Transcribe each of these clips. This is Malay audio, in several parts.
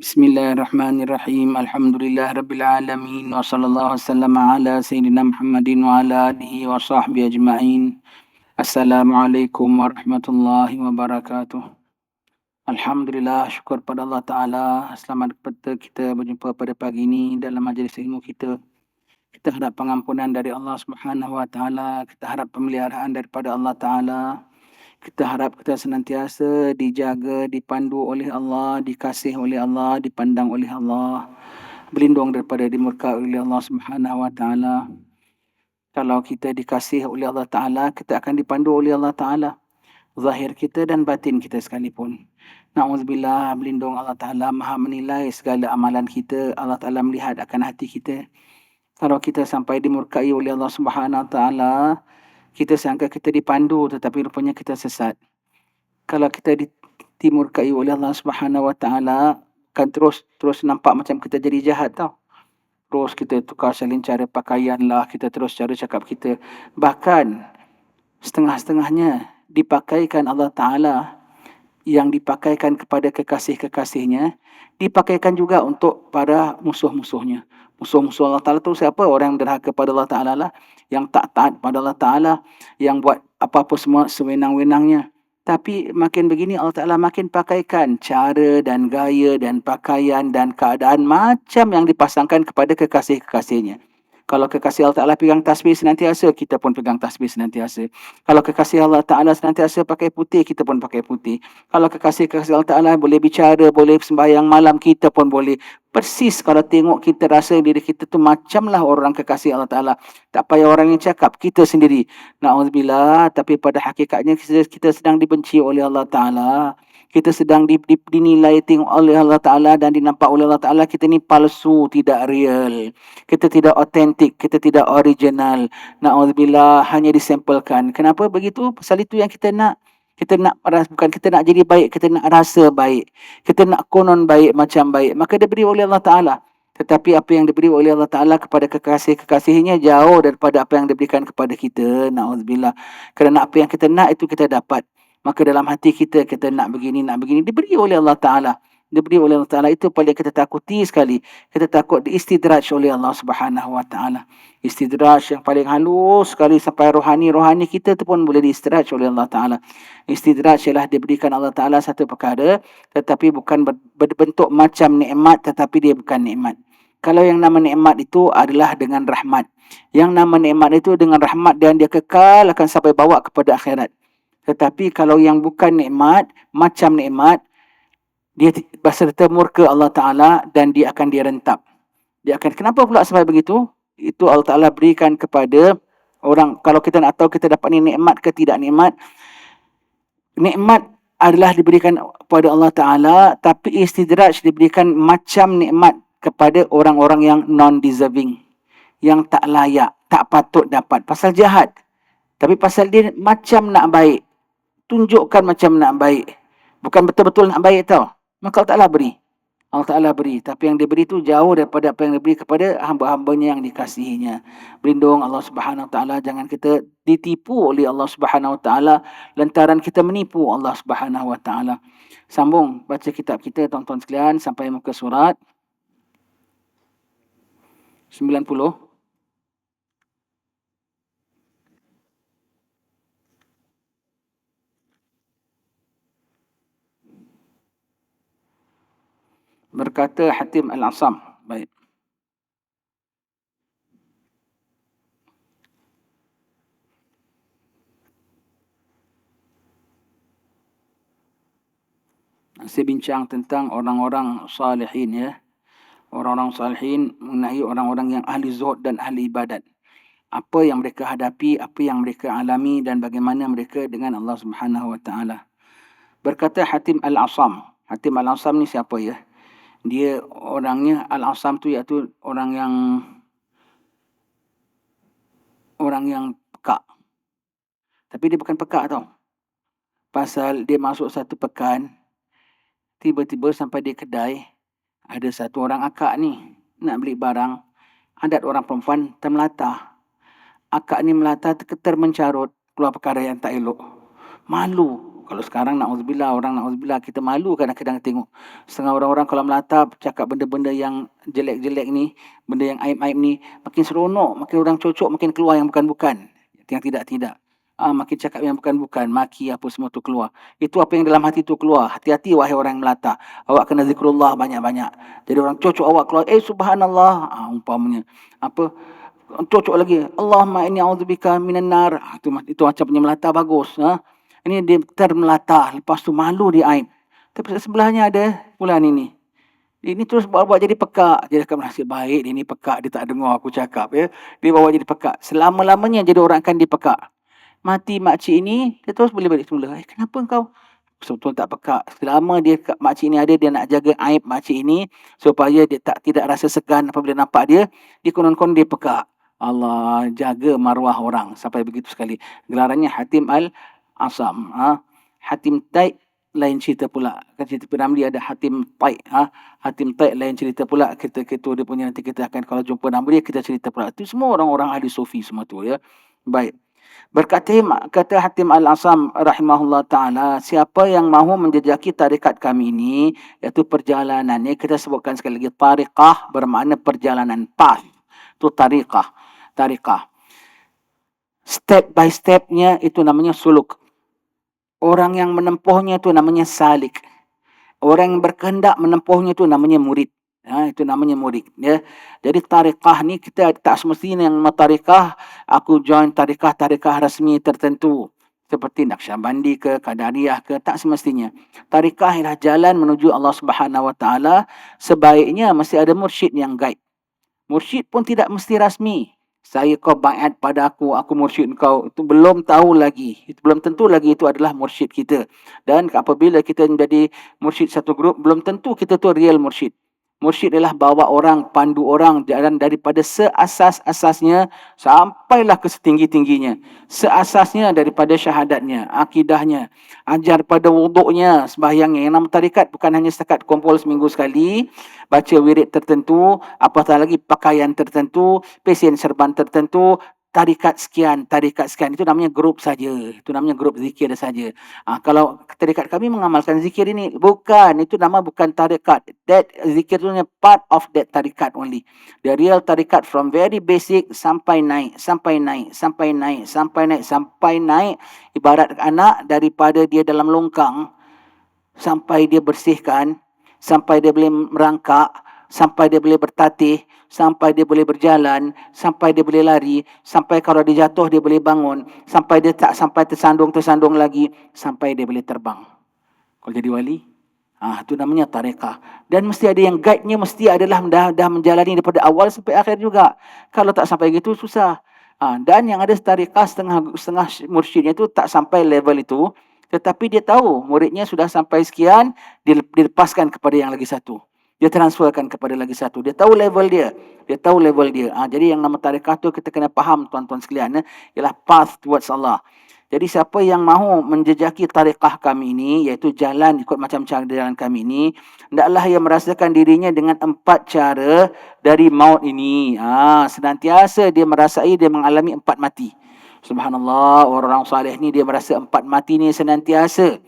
Bismillahirrahmanirrahim. Alhamdulillahirabbil alamin wa sallallahu wasallam ala sayyidina Muhammadin wa ala alihi wa sahbihi ajma'in. Assalamualaikum warahmatullahi wabarakatuh. Alhamdulillah, syukur pada Allah Ta'ala. Selamat kita berjumpa pada pagi ini dalam majlis ilmu kita. Kita harap pengampunan dari Allah Subhanahu Wa Ta'ala. Kita harap pemeliharaan daripada Allah Ta'ala. Kita harap kita senantiasa dijaga, dipandu oleh Allah, dikasih oleh Allah, dipandang oleh Allah, berlindung daripada dimurkai oleh Allah Subhanahu Wa Ta'ala. Kalau kita dikasih oleh Allah Ta'ala, kita akan dipandu oleh Allah Ta'ala. Zahir kita dan batin kita sekalipun. Na'udzubillah, berlindung Allah Ta'ala, maha menilai segala amalan kita. Allah Ta'ala melihat akan hati kita. Kalau kita sampai dimurkai oleh Allah Subhanahu Wa Ta'ala, kita sangka kita dipandu tetapi rupanya kita sesat. Kalau kita dimurkai oleh Allah Subhanahu Wa Ta'ala, kan terus nampak macam kita jadi jahat tau. Terus kita tukar salin cara pakaian lah, kita terus cara cakap kita. Bahkan setengah-setengahnya dipakaikan Allah Ta'ala, yang dipakaikan kepada kekasih-kekasihnya, dipakaikan juga untuk para musuh-musuhnya. Musuh-musuh Allah Ta'ala tu siapa? Orang yang derhaka pada Allah Ta'ala lah, yang tak taat pada Allah Ta'ala, yang buat apa-apa semua sewenang-wenangnya. Tapi makin begini Allah Ta'ala makin pakaikan cara dan gaya dan pakaian dan keadaan macam yang dipasangkan kepada kekasih-kekasihnya. Kalau kekasih Allah Ta'ala pegang tasbih senantiasa, kita pun pegang tasbih senantiasa. Kalau kekasih Allah Ta'ala senantiasa pakai putih, kita pun pakai putih. Kalau kekasih Allah Ta'ala boleh bicara, boleh sembahyang malam, kita pun boleh. Persis kalau tengok kita rasa diri kita tu macamlah orang kekasih Allah Ta'ala. Tak payah orang yang cakap, kita sendiri. Na'udzubillah, tapi pada hakikatnya kita sedang dibenci oleh Allah Ta'ala. Kita sedang dinilai tengok oleh Allah Ta'ala dan dinampak oleh Allah Ta'ala kita ni palsu, tidak real. Kita tidak autentik, kita tidak original. Na'udzubillah, hanya disampelkan. Kenapa begitu? Pasal itu yang kita nak. Kita nak, bukan kita nak jadi baik, kita nak rasa baik. Kita nak konon baik macam baik. Maka diberi oleh Allah Ta'ala. Tetapi apa yang diberi oleh Allah Ta'ala kepada kekasih-kekasihnya jauh daripada apa yang diberikan kepada kita. Na'udzubillah. Kerana apa yang kita nak itu kita dapat. Maka dalam hati kita nak begini, diberi oleh Allah Ta'ala. Diberi oleh Allah Ta'ala, itu paling kita takuti sekali. Kita takut diistidraj oleh Allah Subhanahu Wa Ta'ala. Istidraj yang paling halus sekali sampai rohani kita tu pun boleh diistidraj oleh Allah Ta'ala. Istidraj ialah diberikan Allah Ta'ala satu perkara, tetapi bukan berbentuk macam nikmat, tetapi dia bukan nikmat. Kalau yang nama nikmat itu adalah dengan rahmat. Yang nama nikmat itu dengan rahmat dan dia kekal akan sampai bawa kepada akhirat. Tetapi kalau yang bukan nikmat, macam nikmat, dia berserta murka Allah Ta'ala dan dia akan direntap. Dia akan, kenapa pula sampai begitu? Itu Allah Ta'ala berikan kepada orang. Kalau kita nak tahu kita dapat ni nikmat ke tidak nikmat, nikmat adalah diberikan kepada Allah Ta'ala, tapi istidraj diberikan macam nikmat kepada orang-orang yang non-deserving, yang tak layak, tak patut dapat. Pasal jahat. Tapi pasal dia macam nak baik. Tunjukkan macam nak baik. Bukan betul-betul nak baik tau. Maka Allah Ta'ala beri. Allah Ta'ala beri. Tapi yang diberi itu jauh daripada apa yang diberi kepada hamba-hambanya yang dikasihinya. Berlindung Allah Subhanahu Wa Ta'ala. Jangan kita ditipu oleh Allah Subhanahu Wa Ta'ala lantaran kita menipu Allah Subhanahu Wa Ta'ala. Sambung baca kitab kita tuan-tuan sekalian sampai muka surat 90. Berkata Hatim Al-Asam. Baik. Saya bincang tentang orang-orang salihin ya. Orang-orang salihin mengenai orang-orang yang ahli zuhud dan ahli ibadat. Apa yang mereka hadapi, apa yang mereka alami dan bagaimana mereka dengan Allah Subhanahu Wa Ta'ala. Berkata Hatim Al-Asam. Hatim Al-Asam ni siapa ya? Dia orangnya, Al-Asam tu iaitu orang yang pekak. Tapi dia bukan pekak tau. Pasal dia masuk satu pekan, tiba-tiba sampai di kedai, ada satu orang akak ni nak beli barang. Adat orang perempuan termelatah. Akak ni melata termencarut, keluar perkara yang tak elok. Malu Kalau sekarang na'udzubillah, orang na'udzubillah, kita malu kadang-kadang tengok setengah orang-orang kalau melata cakap benda-benda yang jelek-jelek ni, benda yang aib-aib ni, makin seronok, makin orang cocok, makin keluar yang bukan-bukan, yang tidak-tidak. Makin cakap yang bukan-bukan, maki apa semua tu keluar. Itu apa yang dalam hati tu keluar. Hati-hati wahai orang yang melata. Awak kena zikrullah banyak-banyak. Jadi orang cocok awak keluar, subhanallah, umpamanya. Apa, cocok lagi, Allahumma inni a'udzubika minan nar. Itu macam punya melata bagus. Ini dia termelata, lepas tu malu dia aib. Tapi sebelahnya ada fulan ini. Ini terus bawa jadi pekak. Dia akan nasib baik, dia ni pekak, dia tak dengar aku cakap. Ya. Dia bawa jadi pekak. Selama-lamanya jadi orang akan dipekak. Mati makcik ini, dia terus boleh balik semula. Kenapa kau? Betul tak pekak. Selama dia makcik ini ada, dia nak jaga aib makcik ini supaya dia tidak rasa segan apabila nampak dia. Dia konon-konon dia pekak. Allah jaga maruah orang sampai begitu sekali. Gelarannya Hatim Al-Asam. Hatim Tai lain cerita pula. Kan cerita Ramli ada Hatim Tai. Hatim Tai lain cerita pula. Kita dia punya, nanti kita akan kalau jumpa nama dia kita cerita pula. Itu semua orang-orang ahli sufi semua tu ya. Baik. Kata Hatim Al-Asam rahimahullah ta'ala, siapa yang mahu menjejaki tarikat kami ini, iaitu perjalanannya, kita sebutkan sekali lagi, tariqah bermakna perjalanan, path. Itu tariqah. Step by stepnya itu namanya suluk. Orang yang menempuhnya itu namanya salik. Orang yang berkehendak menempuhnya itu namanya murid. Itu namanya murid. Ya. Jadi tariqah ni kita tak semestinya yang tariqah, aku join tariqah rasmi tertentu. Seperti Naqsyabandi ke, Qadariyah ke, tak semestinya. Tariqah ialah jalan menuju Allah Subhanahu Wa Taala. Sebaiknya mesti ada mursyid yang guide. Mursyid pun tidak mesti rasmi. Kau baiat pada aku mursyid kau. Itu belum tahu lagi. Itu belum tentu lagi itu adalah mursyid kita. Dan apabila kita menjadi mursyid satu grup, belum tentu kita tu real mursyid. Mursyid adalah bawa orang, pandu orang dan daripada seasas-asasnya sampailah ke setinggi-tingginya. Seasasnya daripada syahadatnya, akidahnya, ajar pada wuduknya, sembahyangnya. Yang nama tarikat bukan hanya setakat kumpul seminggu sekali, baca wirid tertentu, apatah lagi pakaian tertentu, pesen serban tertentu, tarikat sekian. Itu namanya grup saja. Itu namanya grup zikir saja. Kalau tarikat kami mengamalkan zikir ini, itu nama bukan tarikat. That zikir itu part of that tarikat only. The real tarikat from very basic sampai naik. Ibarat anak daripada dia dalam longkang sampai dia bersihkan, sampai dia boleh merangkak, sampai dia boleh bertatih, sampai dia boleh berjalan, sampai dia boleh lari, sampai kalau dia jatuh dia boleh bangun, sampai dia tak sampai tersandung lagi, sampai dia boleh terbang. Kalau jadi wali, itu namanya tariqah. Dan mesti ada yang guide-nya, mesti adalah dah menjalani daripada awal sampai akhir juga. Kalau tak sampai gitu susah. Dan yang ada tariqah setengah mursyidnya itu tak sampai level itu, tetapi dia tahu muridnya sudah sampai sekian, dilepaskan kepada yang lagi satu. Dia transferkan kepada lagi satu. Dia tahu level dia. Jadi yang nama tariqah tu kita kena faham tuan-tuan sekalian. Ialah path towards Allah. Jadi siapa yang mahu menjejaki tariqah kami ini, iaitu jalan ikut macam cara jalan kami ini, hendaklah ia merasakan dirinya dengan 4 cara dari maut ini. Senantiasa dia merasai, dia mengalami 4 mati. Subhanallah, orang salih ni dia merasa 4 mati ni senantiasa.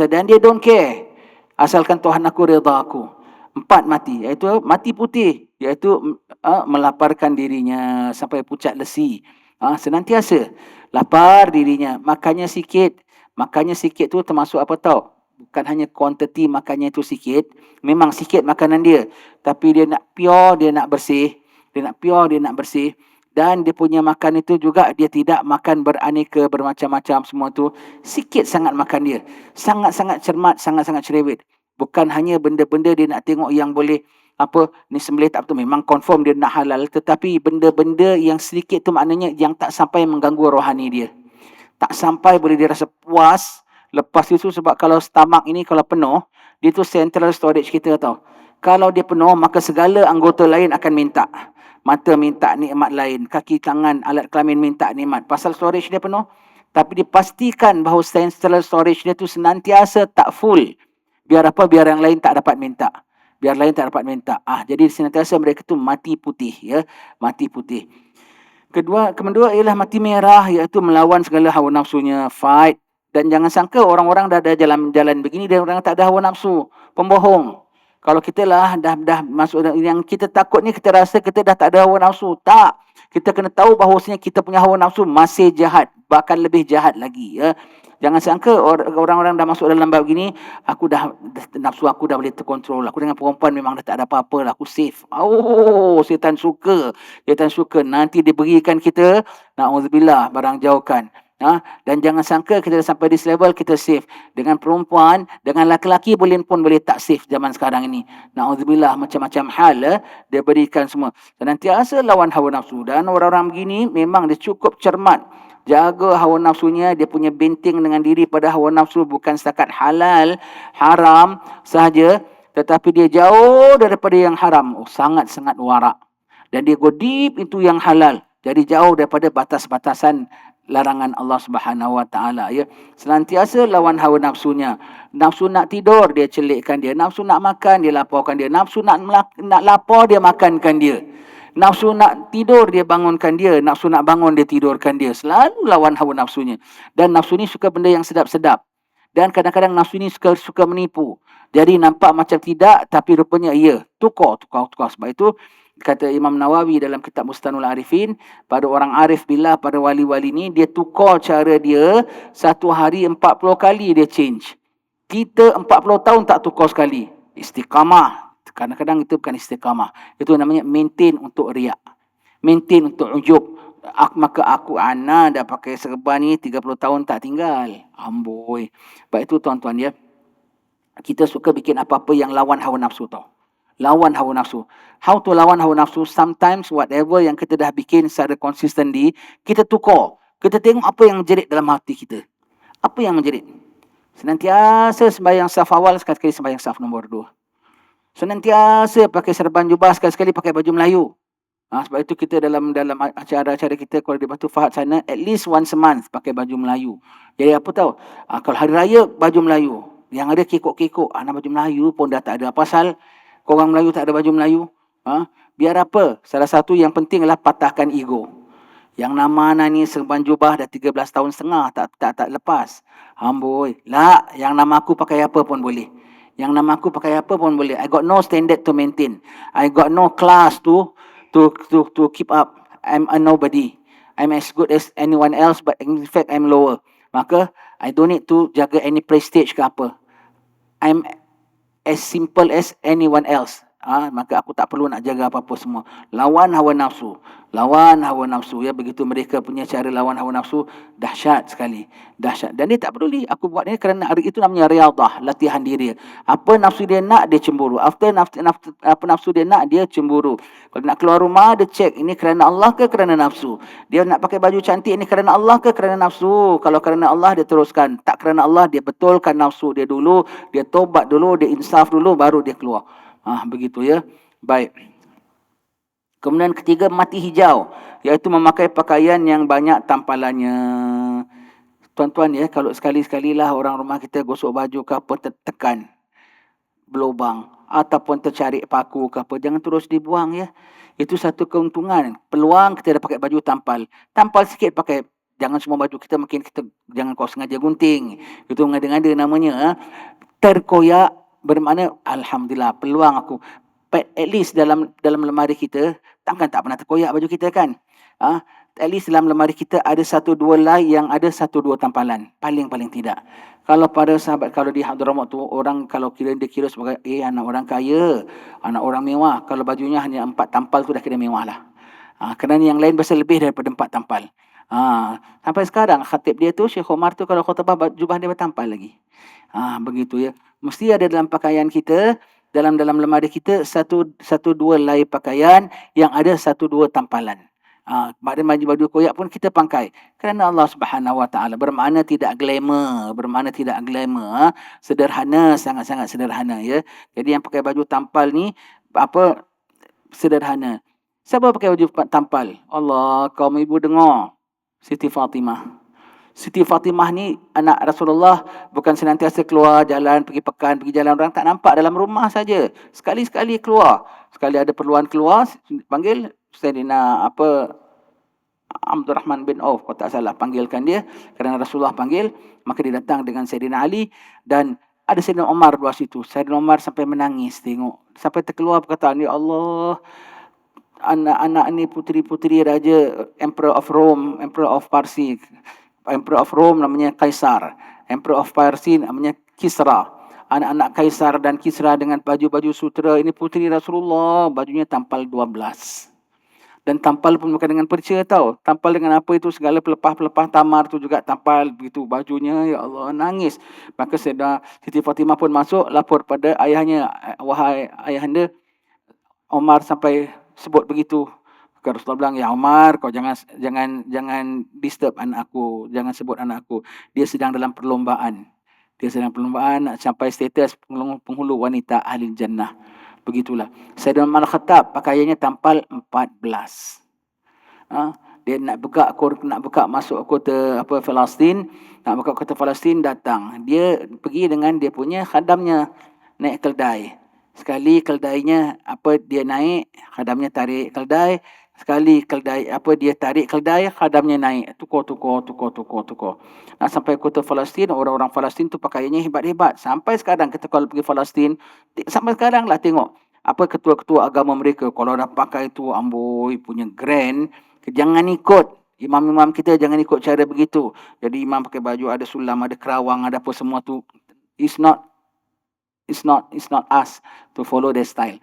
Dan dia don't care. Asalkan Tuhan aku redha aku. 4 mati, iaitu mati putih, iaitu melaparkan dirinya sampai pucat lesi. Senantiasa lapar dirinya, makannya sikit tu termasuk apa tahu? Bukan hanya kuantiti makannya itu sikit, memang sikit makanan dia, tapi dia nak pure, dia nak bersih, dan dia punya makan itu juga dia tidak makan beraneka bermacam-macam semua tu, sikit sangat makan dia, sangat-sangat cermat, sangat-sangat cerewet. Bukan hanya benda-benda dia nak tengok yang boleh ni sembelih tak betul, memang confirm dia nak halal, tetapi benda-benda yang sedikit tu maknanya yang tak sampai mengganggu rohani dia. Tak sampai boleh dia rasa puas. Lepas itu sebab kalau stomach ini kalau penuh, dia tu central storage kita tahu. Kalau dia penuh, maka segala anggota lain akan minta. Mata minta nikmat lain, kaki tangan, alat kelamin minta nikmat. Pasal storage dia penuh. Tapi dipastikan bahawa central storage dia tu senantiasa tak full. Biar yang lain tak dapat minta. Jadi senantiasa mereka tu mati putih, ya, mati putih. Kedua ialah mati merah, iaitu melawan segala hawa nafsunya, fight. Dan jangan sangka orang-orang dah ada jalan-jalan begini dan orang tak ada hawa nafsu. Pembohong. Kalau kita lah dah masuk yang kita takut ni, kita rasa kita dah tak ada hawa nafsu. Tak. Kita kena tahu bahawasanya kita punya hawa nafsu masih jahat, bahkan lebih jahat lagi, ya. Jangan sangka orang-orang dah masuk dalam bab gini, nafsu aku dah boleh terkontrol. Aku dengan perempuan memang dah tak ada apa-apa lah, aku safe. Oh, setan suka. Setan suka. Nanti dia berikan kita, na'udzubillah, barang jauhkan. Dan jangan sangka kita dah sampai di level kita safe. Dengan perempuan, dengan lelaki pun boleh tak safe zaman sekarang ini. Na'udzubillah, macam-macam hal dia berikan semua. Senantiasa lawan hawa nafsu. Dan orang-orang begini memang dia cukup cermat. Jaga hawa nafsunya, dia punya benteng dengan diri pada hawa nafsu bukan setakat halal, haram sahaja, tetapi dia jauh daripada yang haram. Sangat-sangat warak. Dan dia go deep itu yang halal. Jadi jauh daripada batas-batasan larangan Allah Subhanahu Wa Taala, ya. Senantiasa lawan hawa nafsunya. Nafsu nak tidur, dia celikkan dia. Nafsu nak makan, dia laporkan dia. Nafsu nak lapar, dia makankan dia. Nafsu nak tidur, dia bangunkan dia. Nafsu nak bangun, dia tidurkan dia. Selalu lawan hawa nafsunya. Dan nafsu ni suka benda yang sedap-sedap. Dan kadang-kadang nafsu ni suka menipu. Jadi nampak macam tidak, tapi rupanya ya. Tukar. Sebab itu kata Imam Nawawi dalam kitab Bustanul Arifin, pada orang arif billah, pada wali-wali ni, dia tukar cara dia, satu hari 40 kali dia change. Kita 40 tahun tak tukar sekali. Istiqamah. Kadang-kadang itu bukan istiqamah. Itu namanya maintain untuk riak. Maintain untuk ujub. Maka aku dah pakai serban ni 30 tahun tak tinggal. Amboi. Sebab itu tuan-tuan, ya, kita suka bikin apa-apa yang lawan hawa nafsu tau. Lawan hawa nafsu. How to lawan hawa nafsu? Sometimes whatever yang kita dah bikin secara consistently, kita tukar. Kita tengok apa yang menjerit dalam hati kita. Apa yang menjerit? Senantiasa sembahyang saf awal, sekali-sekali sembahyang saf nombor 2. Senantiasa pakai serban jubah, sekali-sekali pakai baju Melayu. Sebab itu kita dalam acara-acara kita, kalau di Batu Fahad sana, at least once a month pakai baju Melayu. Jadi apa tahu? Kalau hari raya, baju Melayu. Yang ada kekok-kekok, anak baju Melayu pun dah tak ada. Pasal korang Melayu tak ada baju Melayu. Biar apa? Salah satu yang penting adalah patahkan ego. Yang nama anak ni serban jubah dah 13 tahun setengah tak lepas. Amboi. Lah, yang nama aku pakai apa pun boleh. Yang nama aku pakai apa pun boleh. I got no standard to maintain. I got no class to keep up. I'm a nobody. I'm as good as anyone else, but in fact I'm lower. Maka I don't need to jaga any prestige ke apa. I'm as simple as anyone else. Maka aku tak perlu nak jaga apa-apa semua. Lawan hawa nafsu. Lawan hawa nafsu. Ya, begitu mereka punya cara lawan hawa nafsu, dahsyat sekali. Dahsyat. Dan dia tak peduli. Aku buat ni kerana itu namanya riadah, latihan diri. Apa nafsu dia nak, dia cemburu. Apa nafsu dia nak, dia cemburu. Kalau nak keluar rumah, dia cek, ini kerana Allah ke kerana nafsu? Dia nak pakai baju cantik, ini kerana Allah ke kerana nafsu? Kalau kerana Allah, dia teruskan. Tak kerana Allah, dia betulkan nafsu dia dulu. Dia tobat dulu, dia insaf dulu, baru dia keluar. Begitu, ya. Baik. Kemudian ketiga, mati hijau, iaitu memakai pakaian yang banyak tampalannya. Tuan-tuan, ya, kalau sekali-sekalilah orang rumah kita gosok baju ke apa, tertekan berlubang ataupun tercarik paku ke apa, jangan terus dibuang, ya. Itu satu keuntungan. Peluang kita dah pakai baju tampal. Tampal sikit pakai. Jangan semua baju kita jangan kau sengaja gunting. Itu ngada-ngada namanya. Terkoyak, bermakna alhamdulillah, peluang aku. At least dalam lemari kita, takkan tak pernah terkoyak baju kita, kan? At least dalam lemari kita ada 1-2 lai yang ada 1-2 tampalan. Paling tidak. Kalau pada sahabat, kalau di Hadramaut tu, orang kalau dia kira sebagai anak orang kaya, anak orang mewah. Kalau bajunya hanya 4 tampal tu dah kira mewah lah. Kerana yang lain biasa lebih daripada 4 tampal. Sampai sekarang khatib dia tu, Syekh Omar tu, kalau khutbah jubah dia bertampal lagi. Begitu, ya. Mesti ada dalam pakaian kita, dalam lemari kita 1-2 lai pakaian yang ada 1-2 tampalan. Maknanya baju koyak pun kita pakai kerana Allah Subhanahu Wa Taala. Bermakna tidak glamour, sederhana, sangat-sangat sederhana, ya. Jadi yang pakai baju tampal ni sederhana. Siapa pakai baju tampal? Allah, kaum ibu dengar. Siti Fatimah. Siti Fatimah ni anak Rasulullah, bukan senantiasa keluar jalan, pergi pekan, pergi jalan, orang tak nampak, dalam rumah saja. Sekali-sekali keluar. Sekali ada perluan keluar, panggil Sayyidina Abdul Rahman bin Auf, kalau tak salah, panggilkan dia. Kerana Rasulullah panggil, maka dia datang dengan Sayyidina Ali. Dan ada Sayyidina Umar luar situ. Sayyidina Umar sampai menangis tengok. Sampai terkeluar perkataan, ya Allah, anak-anak ni puteri-puteri Raja Emperor of Rome, Emperor of Parsi. Emperor of Rome namanya Kaisar. Emperor of Parsi namanya Kisra. Anak-anak Kaisar dan Kisra dengan baju-baju sutera. Ini puteri Rasulullah, bajunya tampal 12. Dan tampal pun bukan dengan perca tau. Tampal dengan apa itu, segala pelepah-pelepah tamar tu juga tampal begitu bajunya. Ya Allah, nangis. Maka Siti Fatimah pun masuk lapor pada ayahnya, wahai ayahanda, Omar sampai sebut begitu. Maka Rasulullah bilang, ya Omar, kau jangan disturb anak aku, jangan sebut anak aku. Dia sedang dalam perlombaan. Dia sedang perlombaan nak sampai status penghulu wanita ahli jannah. Begitulah. Sayyidina Umar Khattab pakaiannya tampal 14. Dia nak buka masuk kota Palestin, nak buka kota Palestin, datang. Dia pergi dengan dia punya khadamnya naik keldai. Sekali keldainya dia naik, khadamnya tarik keldai. Sekali keldai dia tarik keldai, khadamnya naik. Tukar. Nak sampai kota Palestin, orang-orang Palestin tu pakaiannya hebat-hebat. Sampai sekarang kita kalau pergi Palestin, sampai sekarang lah tengok ketua-ketua agama mereka kalau dah pakai tu amboi punya grand, jangan ikut. Imam-imam kita jangan ikut cara begitu. Jadi imam pakai baju ada sulam, ada kerawang, ada apa semua tu. It's not us to follow their style.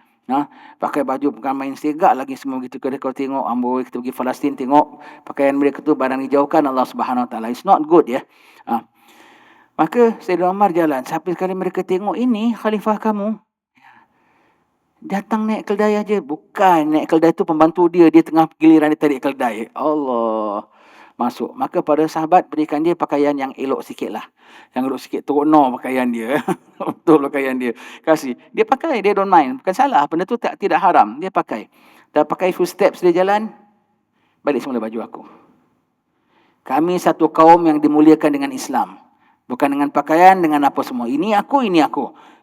Pakai baju bukan main segak lagi semua gitu. Kalau tengok amboi, kita pergi Palestin tengok pakaian mereka tu barang dijauhkan Allah Subhanahu Wa Taala. It's not good ya. Maka Sayyidina Umar jalan. Sampai sekali mereka tengok, ini khalifah kamu datang naik keldai aja. Bukan, naik keldai tu pembantu dia tengah giliran dia tarik keldai. Allah, masuk. Maka para sahabat berikan dia pakaian yang elok sikit lah. Yang elok sikit, teruk pakaian dia. Betul pakaian dia. Kasih. Dia pakai, dia don't mind. Bukan salah, benda tu tidak haram. Dia pakai. Dah pakai few steps dia jalan, balik semula baju aku. Kami satu kaum yang dimuliakan dengan Islam. Bukan dengan pakaian, dengan apa semua. Ini aku.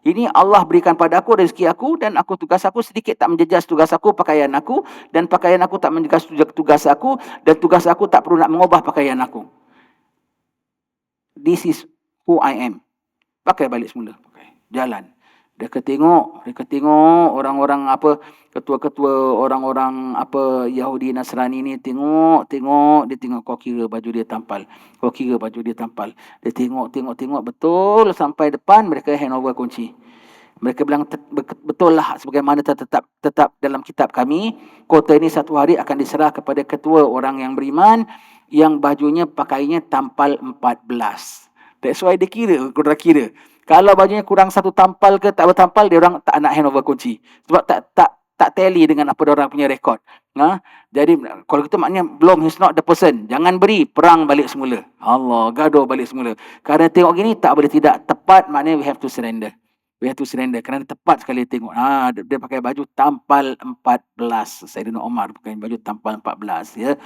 Ini Allah berikan pada aku rezeki aku, dan tugas aku sedikit tak menjejas tugas aku, pakaian aku, dan pakaian aku tak menjejas tugas aku, dan tugas aku tak perlu nak mengubah pakaian aku. This is who I am. Pakai balik semula. Jalan. Dia ketengok orang-orang ketua-ketua orang-orang Yahudi Nasrani ni tengok, dia tengok kau kira baju dia tampal. Dia tengok betul sampai depan, mereka hand over kunci. Mereka bilang betul lah sebagaimana tetap dalam kitab kami, kota ini satu hari akan diserah kepada ketua orang yang beriman yang bajunya pakainya tampal 14. That's why dia kira. Kalau bajunya kurang satu tampal ke tak bertampal, dia orang tak nak hand over kunci. Sebab tak tally dengan apa dia orang punya rekod. Jadi kalau gitu maknanya belum, he's not the person. Jangan beri, perang balik semula. Allah, gaduh balik semula. Kerana tengok gini tak boleh tidak tepat, maknanya we have to surrender. Kerana tepat sekali tengok. Dia pakai baju tampal 14. Sayyidina Umar pakai baju tampal 14 ya.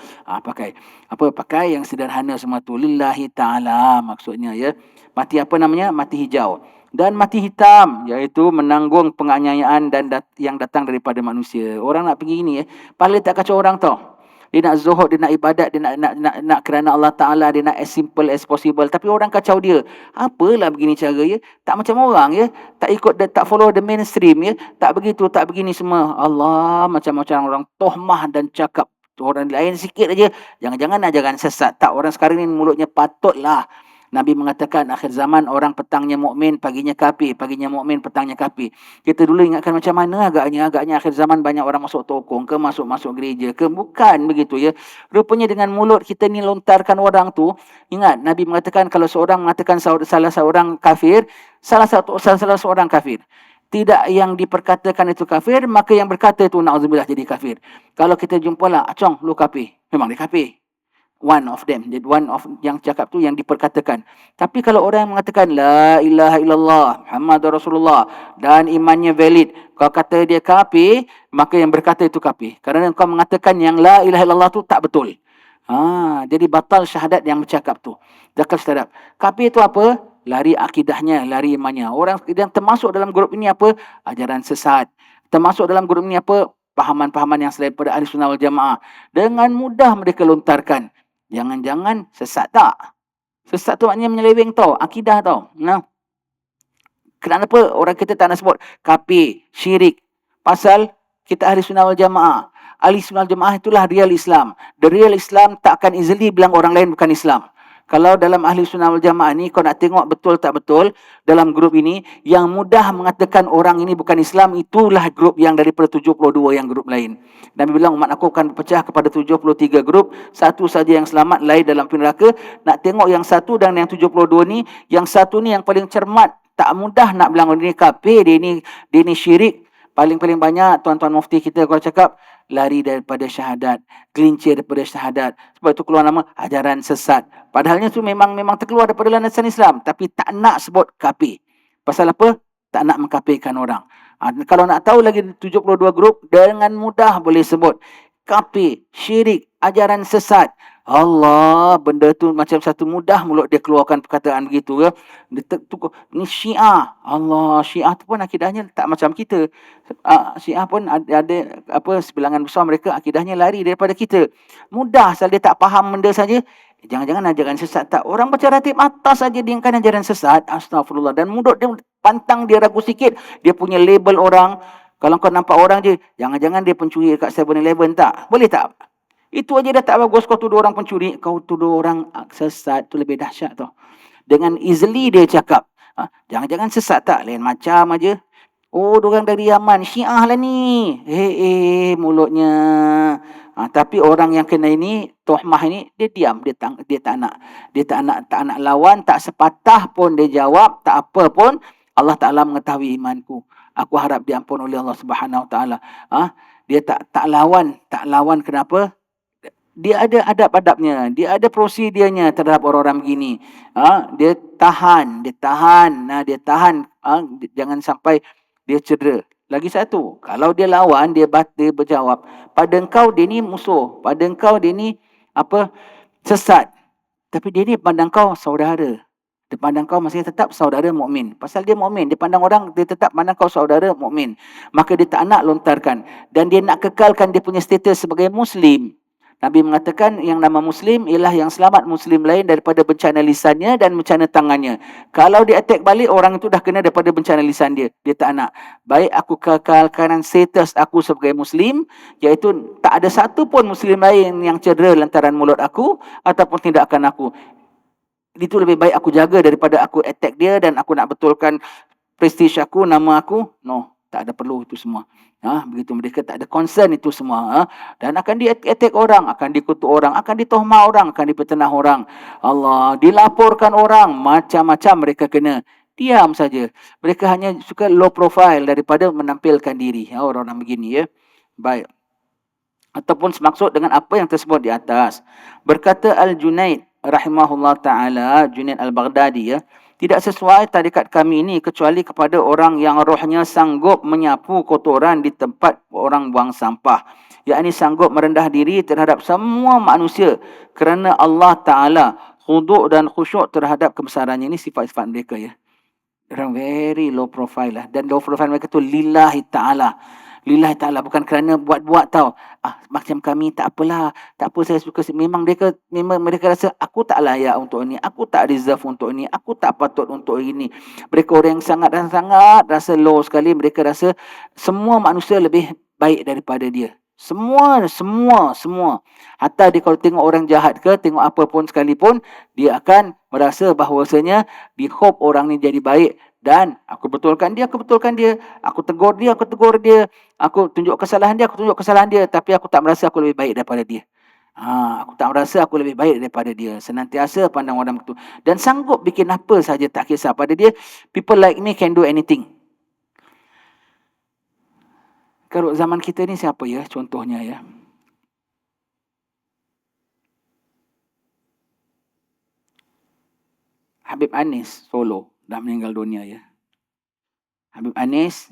Pakai yang sederhana semua tu lillahi taala maksudnya ya. Mati mati hijau dan mati hitam, iaitu menanggung penganiayaan dan yang datang daripada manusia. Orang nak pergi ini paling tak kacau orang tau. Dia nak zuhud, dia nak ibadat, dia nak kerana Allah Ta'ala, dia nak as simple as possible. Tapi orang kacau dia. Apalah begini cara ya. Tak macam orang ya. Tak follow the mainstream ya. Tak begitu, tak begini semua. Allah, macam-macam orang tohmah dan cakap orang lain sikit aja. Jangan-jangan ajaran sesat. Tak, orang sekarang ni mulutnya patutlah. Nabi mengatakan akhir zaman orang petangnya mukmin, paginya kafir, paginya mukmin, petangnya kafir. Kita dulu ingatkan macam mana agaknya akhir zaman banyak orang masuk tokong ke masuk gereja ke, bukan begitu ya. Rupanya dengan mulut kita ni lontarkan orang tu, ingat Nabi mengatakan kalau seorang mengatakan salah seorang kafir, salah seorang kafir, tidak yang diperkatakan itu kafir, maka yang berkata itu na'udzubillah jadi kafir. Kalau kita jumpalah, acong lu kafir, memang dia kafir. One of yang cakap tu yang diperkatakan. Tapi kalau orang yang mengatakan la ilaha illallah Muhammadur Rasulullah dan imannya valid, kau kata dia kafir, maka yang berkata itu kafir. Kerana kau mengatakan yang la ilaha illallah tu tak betul. Jadi batal syahadat yang bercakap tu. Zakal syahadat. Kafir itu apa? Lari akidahnya, lari imannya. Orang yang termasuk dalam grup ini apa? Ajaran sesat. Termasuk dalam grup ini apa? pahaman-pahaman yang selain pada ahli sunnah wal jamaah. Dengan mudah mereka lontarkan. Jangan-jangan sesat tak? Sesat tu maknanya menyeleweng tau. Akidah tau. Nah, kenapa orang kita tak nak sebut kafir, syirik? Pasal kita ahli sunnah wal jamaah. Ahli sunnah wal jamaah itulah real Islam. The real Islam tak akan easily bilang orang lain bukan Islam. Kalau dalam ahli sunnah wal jamaah ni, kau nak tengok betul tak betul, dalam grup ini, yang mudah mengatakan orang ini bukan Islam, itulah grup yang daripada 72 yang grup lain. Nabi bilang umat aku akan berpecah kepada 73 grup, satu saja yang selamat, lain dalam api neraka. Nak tengok yang satu dan yang 72 ni, yang satu ni yang paling cermat, tak mudah nak bilang dia ni kafir, dia ni syirik. Paling-paling banyak tuan-tuan mufti kita kalau cakap lari daripada syahadat, gelincir daripada syahadat. Sebab itu keluar nama ajaran sesat. Padahalnya tu memang terkeluar daripada landasan Islam, tapi tak nak sebut kafir. Pasal apa? Tak nak mengkafirkan orang. Kalau nak tahu lagi 72 grup, dengan mudah boleh sebut kafir, syirik, ajaran sesat. Allah, benda tu macam satu mudah mulut dia keluarkan perkataan begitu ya. Ni Syiah. Allah, Syiah tu pun akidahnya tak macam kita. Syiah pun ada sebilangan besar mereka akidahnya lari daripada kita. Mudah asal dia tak faham benda saja. Jangan-jangan ajaran sesat tak. Orang baca ratib atas saja dia kan ajaran sesat. Astagfirullah. Dan mulut dia pantang dia ragu sikit. Dia punya label orang. Kalau kau nampak orang je, jangan-jangan dia pencuri dekat 7-Eleven tak? Boleh tak? Itu aja dah tak bagus. Kau tuduh orang pencuri, kau tuduh orang sesat, tu lebih dahsyat tau. Dengan easily dia cakap, jangan-jangan sesat tak? Lain macam aja. Oh, diorang dari Yaman, Syiah lah ni. Mulutnya. Tapi orang yang kena ini, tuhmah ini, dia diam, dia tak nak lawan, tak sepatah pun dia jawab, tak apa pun. Allah Ta'ala mengetahui imanku. Aku harap diampun oleh Allah Subhanahu Wa Ta'ala. Dia tak lawan kenapa? Dia ada adab-adabnya, dia ada prosedurnya terhadap orang-orang begini. Dia tahan. Jangan sampai dia cedera. Lagi satu, kalau dia lawan, dia berjawab, pada engkau dia ni musuh, pada engkau dia ni sesat. Tapi dia ni pandang kau saudara. Dia pandang kau masih tetap saudara mukmin. Pasal dia mukmin, dia pandang orang, dia tetap pandang kau saudara mukmin. Maka dia tak nak lontarkan dan dia nak kekalkan dia punya status sebagai Muslim. Nabi mengatakan yang nama Muslim ialah yang selamat Muslim lain daripada bencana lisannya dan bencana tangannya. Kalau dia attack balik, orang itu dah kena daripada bencana lisan dia. Dia tak nak. Baik aku kekalkan status aku sebagai Muslim, iaitu tak ada satu pun Muslim lain yang cedera lantaran mulut aku ataupun tindakan aku. Itu lebih baik aku jaga daripada aku attack dia dan aku nak betulkan prestige aku, nama aku. No, tak ada perlu itu semua. Begitu mereka tak ada concern itu semua. Dan akan di-attack orang, akan dikutuk orang, akan ditohmah orang, akan dipertenah orang. Allah, dilaporkan orang, macam-macam mereka kena. Diam saja. Mereka hanya suka low profile daripada menampilkan diri. Orang-orang begini ya. Baik. Ataupun semaksud dengan apa yang tersebut di atas. Berkata Al-Junaid rahimahullah ta'ala, Junaid Al-Baghdadi ya, tidak sesuai tarikat kami ini kecuali kepada orang yang rohnya sanggup menyapu kotoran di tempat orang buang sampah. Yakni sanggup merendah diri terhadap semua manusia kerana Allah Ta'ala, khuduk dan khusyuk terhadap kebesarannya. Ini sifat-sifat mereka ya. Orang very low profile lah. Dan low profile mereka tu lillahi ta'ala. Lillahi ta'ala, bukan kerana buat-buat tau. Macam kami tak apalah, tak apa saya suka. Memang mereka rasa aku tak layak untuk ini, aku tak deserve untuk ini, aku tak patut untuk ini. Mereka orang yang sangat-sangat rasa low sekali. Mereka rasa semua manusia lebih baik daripada dia. Semua. Hatta dia kalau tengok orang jahat ke, tengok apa pun sekalipun, dia akan merasa bahawasanya di hope orang ni jadi baik. Dan aku betulkan dia. Aku tegur dia. Aku tunjuk kesalahan dia. Tapi aku tak merasa aku lebih baik daripada dia. Aku tak merasa aku lebih baik daripada dia. Senantiasa pandang orang itu. Dan sanggup bikin apa saja, tak kisah pada dia. People like me can do anything. Kalau zaman kita ni siapa ya contohnya ya? Habib Anis Solo dah meninggal dunia ya. Habib Anis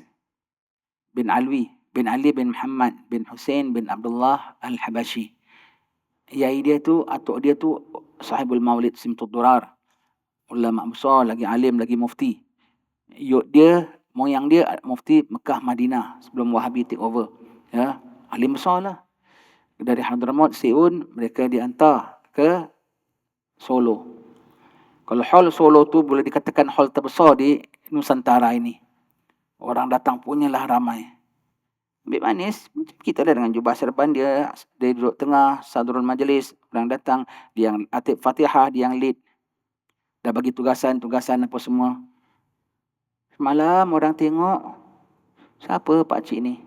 bin Ali bin Muhammad bin Hussein bin Abdullah Al-Habashi. Yai dia tu, atuk dia tu sahibul maulid Simtud Durar. Ulama besar, lagi alim, lagi mufti. Moyang dia mufti Mekah Madinah sebelum Wahabi take over. Ya. alim besar lah. Dari Hadramaut, Siun, mereka dihantar ke Solo. Kalau hall Solo tu boleh dikatakan hall terbesar di Nusantara ini. Orang datang punyalah ramai. Ambil manis, macam kita lah dengan jubah serban dia duduk tengah, sadrul majlis, orang datang, dia yang atib Fatihah, dia yang lead. Dah bagi tugasan apa semua. Semalam orang tengok, siapa pakcik ni?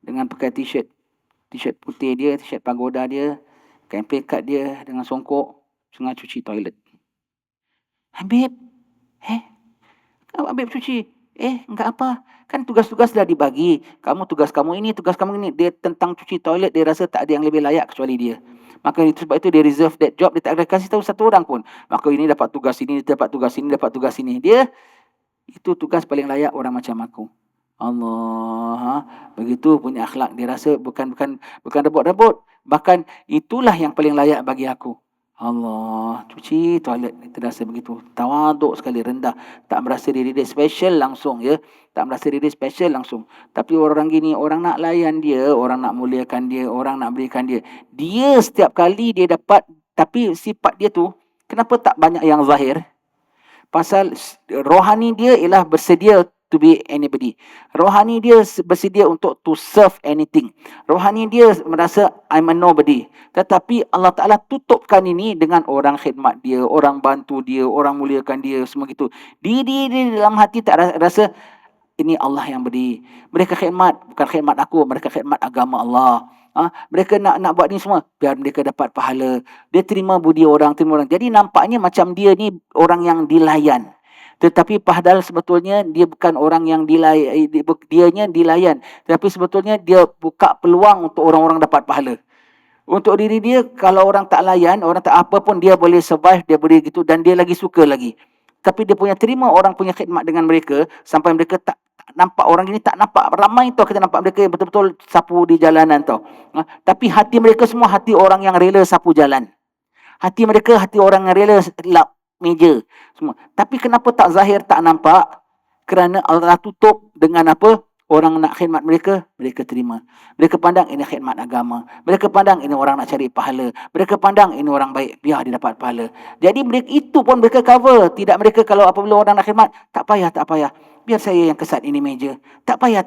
Dengan pakai t-shirt putih dia, t-shirt pagoda dia, kain pekat dia dengan songkok, tengah cuci toilet. Habib, Habib cuci. Enggak apa. Kan tugas-tugas dah dibagi. Tugas kamu ini. Dia tentang cuci toilet, dia rasa tak ada yang lebih layak kecuali dia. Maka sebab itu dia reserve that job, dia tak ada kasih tahu satu orang pun. Maka ini dapat tugas ini, dapat tugas ini. Dia, itu tugas paling layak orang macam aku. Allah, begitu punya akhlak. Dia rasa bukan rebut-rebut. Bahkan itulah yang paling layak bagi aku. Allah, cuci toilet, terasa begitu tawaduk sekali, rendah, tak merasa diri dia special langsung, ya, tak merasa diri dia special langsung. Tapi orang gini, orang nak layan dia, orang nak muliakan dia, orang nak berikan dia, dia setiap kali dia dapat. Tapi sifat dia tu kenapa tak banyak yang zahir? Pasal rohani dia ialah bersedia to be anybody. Rohani dia bersedia untuk to serve anything. Rohani dia merasa I'm a nobody. Tetapi Allah Ta'ala tutupkan ini dengan orang khidmat dia, orang bantu dia, orang muliakan dia, semua gitu. Dia dalam hati tak rasa ini Allah yang beri. Mereka khidmat, bukan khidmat aku, mereka khidmat agama Allah. Mereka nak buat ni semua biar mereka dapat pahala. Dia terima budi orang. Jadi nampaknya macam dia ni orang yang dilayan. Tetapi padahal sebetulnya dia bukan orang yang dilayan, dianya dilayan. Tapi sebetulnya dia buka peluang untuk orang-orang dapat pahala. Untuk diri dia, kalau orang tak layan, orang tak apa pun, dia boleh survive, dia boleh gitu, dan dia lagi suka lagi. Tapi dia punya terima orang punya khidmat dengan mereka, sampai mereka tak nampak, orang ini tak nampak ramai tau, kita nampak mereka yang betul-betul sapu di jalanan tau. Tapi hati mereka semua hati orang yang rela sapu jalan. Hati mereka hati orang yang rela lap meja semua. Tapi kenapa tak zahir, tak nampak? Kerana Allah tutup dengan apa? Orang nak khidmat mereka, mereka terima. Mereka pandang ini khidmat agama. Mereka pandang ini orang nak cari pahala. Mereka pandang ini orang baik, biar dia dapat pahala. Jadi mereka, itu pun mereka cover. Tidak mereka kalau apabila orang nak khidmat, tak payah. Biar saya yang kesat ini meja. Tak payah.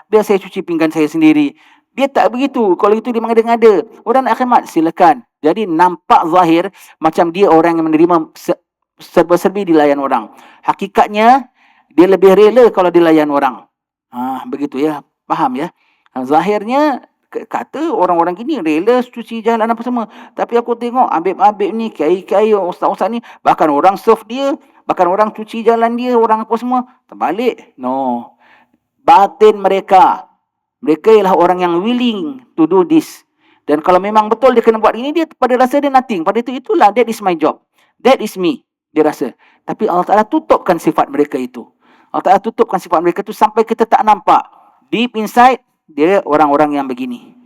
Biar saya cuci pinggan saya sendiri. Dia tak begitu. Kalau itu dia mengada-ngada. Orang nak khidmat, silakan. Jadi nampak zahir macam dia orang yang menerima serba-serbi dilayan orang. Hakikatnya, dia lebih rela kalau dilayan orang. Begitu ya. Faham ya? Zahirnya, kata orang-orang gini rela cuci jalan apa semua. Tapi aku tengok Habib-habib ni, kiai-kiai, ustaz-ustaz ni, bahkan orang serve dia, bahkan orang cuci jalan dia, orang apa semua, terbalik. No. Batin mereka ialah orang yang willing to do this. Dan kalau memang betul dia kena buat ini, dia pada rasa dia nothing. Pada itulah, that is my job. That is me. Dia rasa. Tapi Allah Ta'ala tutupkan sifat mereka itu. Allah Ta'ala tutupkan sifat mereka itu sampai kita tak nampak. Deep inside, dia orang-orang yang begini.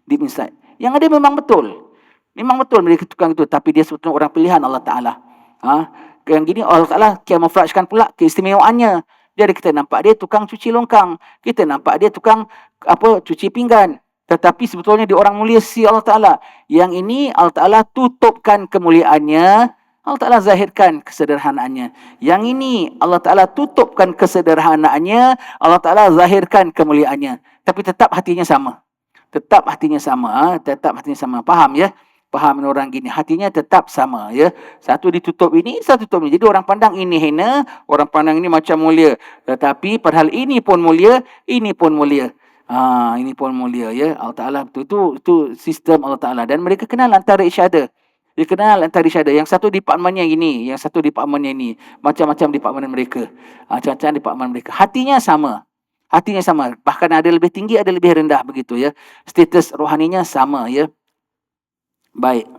Deep inside. Yang ada memang betul. Memang betul mereka tukang itu. Tapi dia sebetulnya orang pilihan Allah Ta'ala. Yang gini Allah Ta'ala camouflagekan pula keistimewaannya. Jadi kita nampak dia tukang cuci longkang. Kita nampak dia tukang cuci pinggan. Tetapi sebetulnya dia orang mulia si Allah Ta'ala. Yang ini Allah Ta'ala tutupkan kemuliaannya. Allah Ta'ala zahirkan kesederhanaannya. Yang ini Allah Ta'ala tutupkan kesederhanaannya. Allah Ta'ala zahirkan kemuliaannya. Tapi tetap hatinya sama. Tetap hatinya sama. Faham ya? Faham orang gini. Hatinya tetap sama ya. Satu ditutup ini, satu tutup ini. Jadi orang pandang ini hina, orang pandang ini macam mulia. Tetapi padahal ini pun mulia, ini pun mulia. Ini pun mulia ya. Allah Ta'ala itu sistem Allah Ta'ala. Dan mereka kenal antara isyada. Dia kenal antara isyada. Yang satu departmennya ini, yang satu departmennya ini. Macam-macam departmen mereka. Macam-macam departmen mereka. Hatinya sama. Bahkan ada lebih tinggi, ada lebih rendah begitu ya. Status rohaninya sama ya. Baik.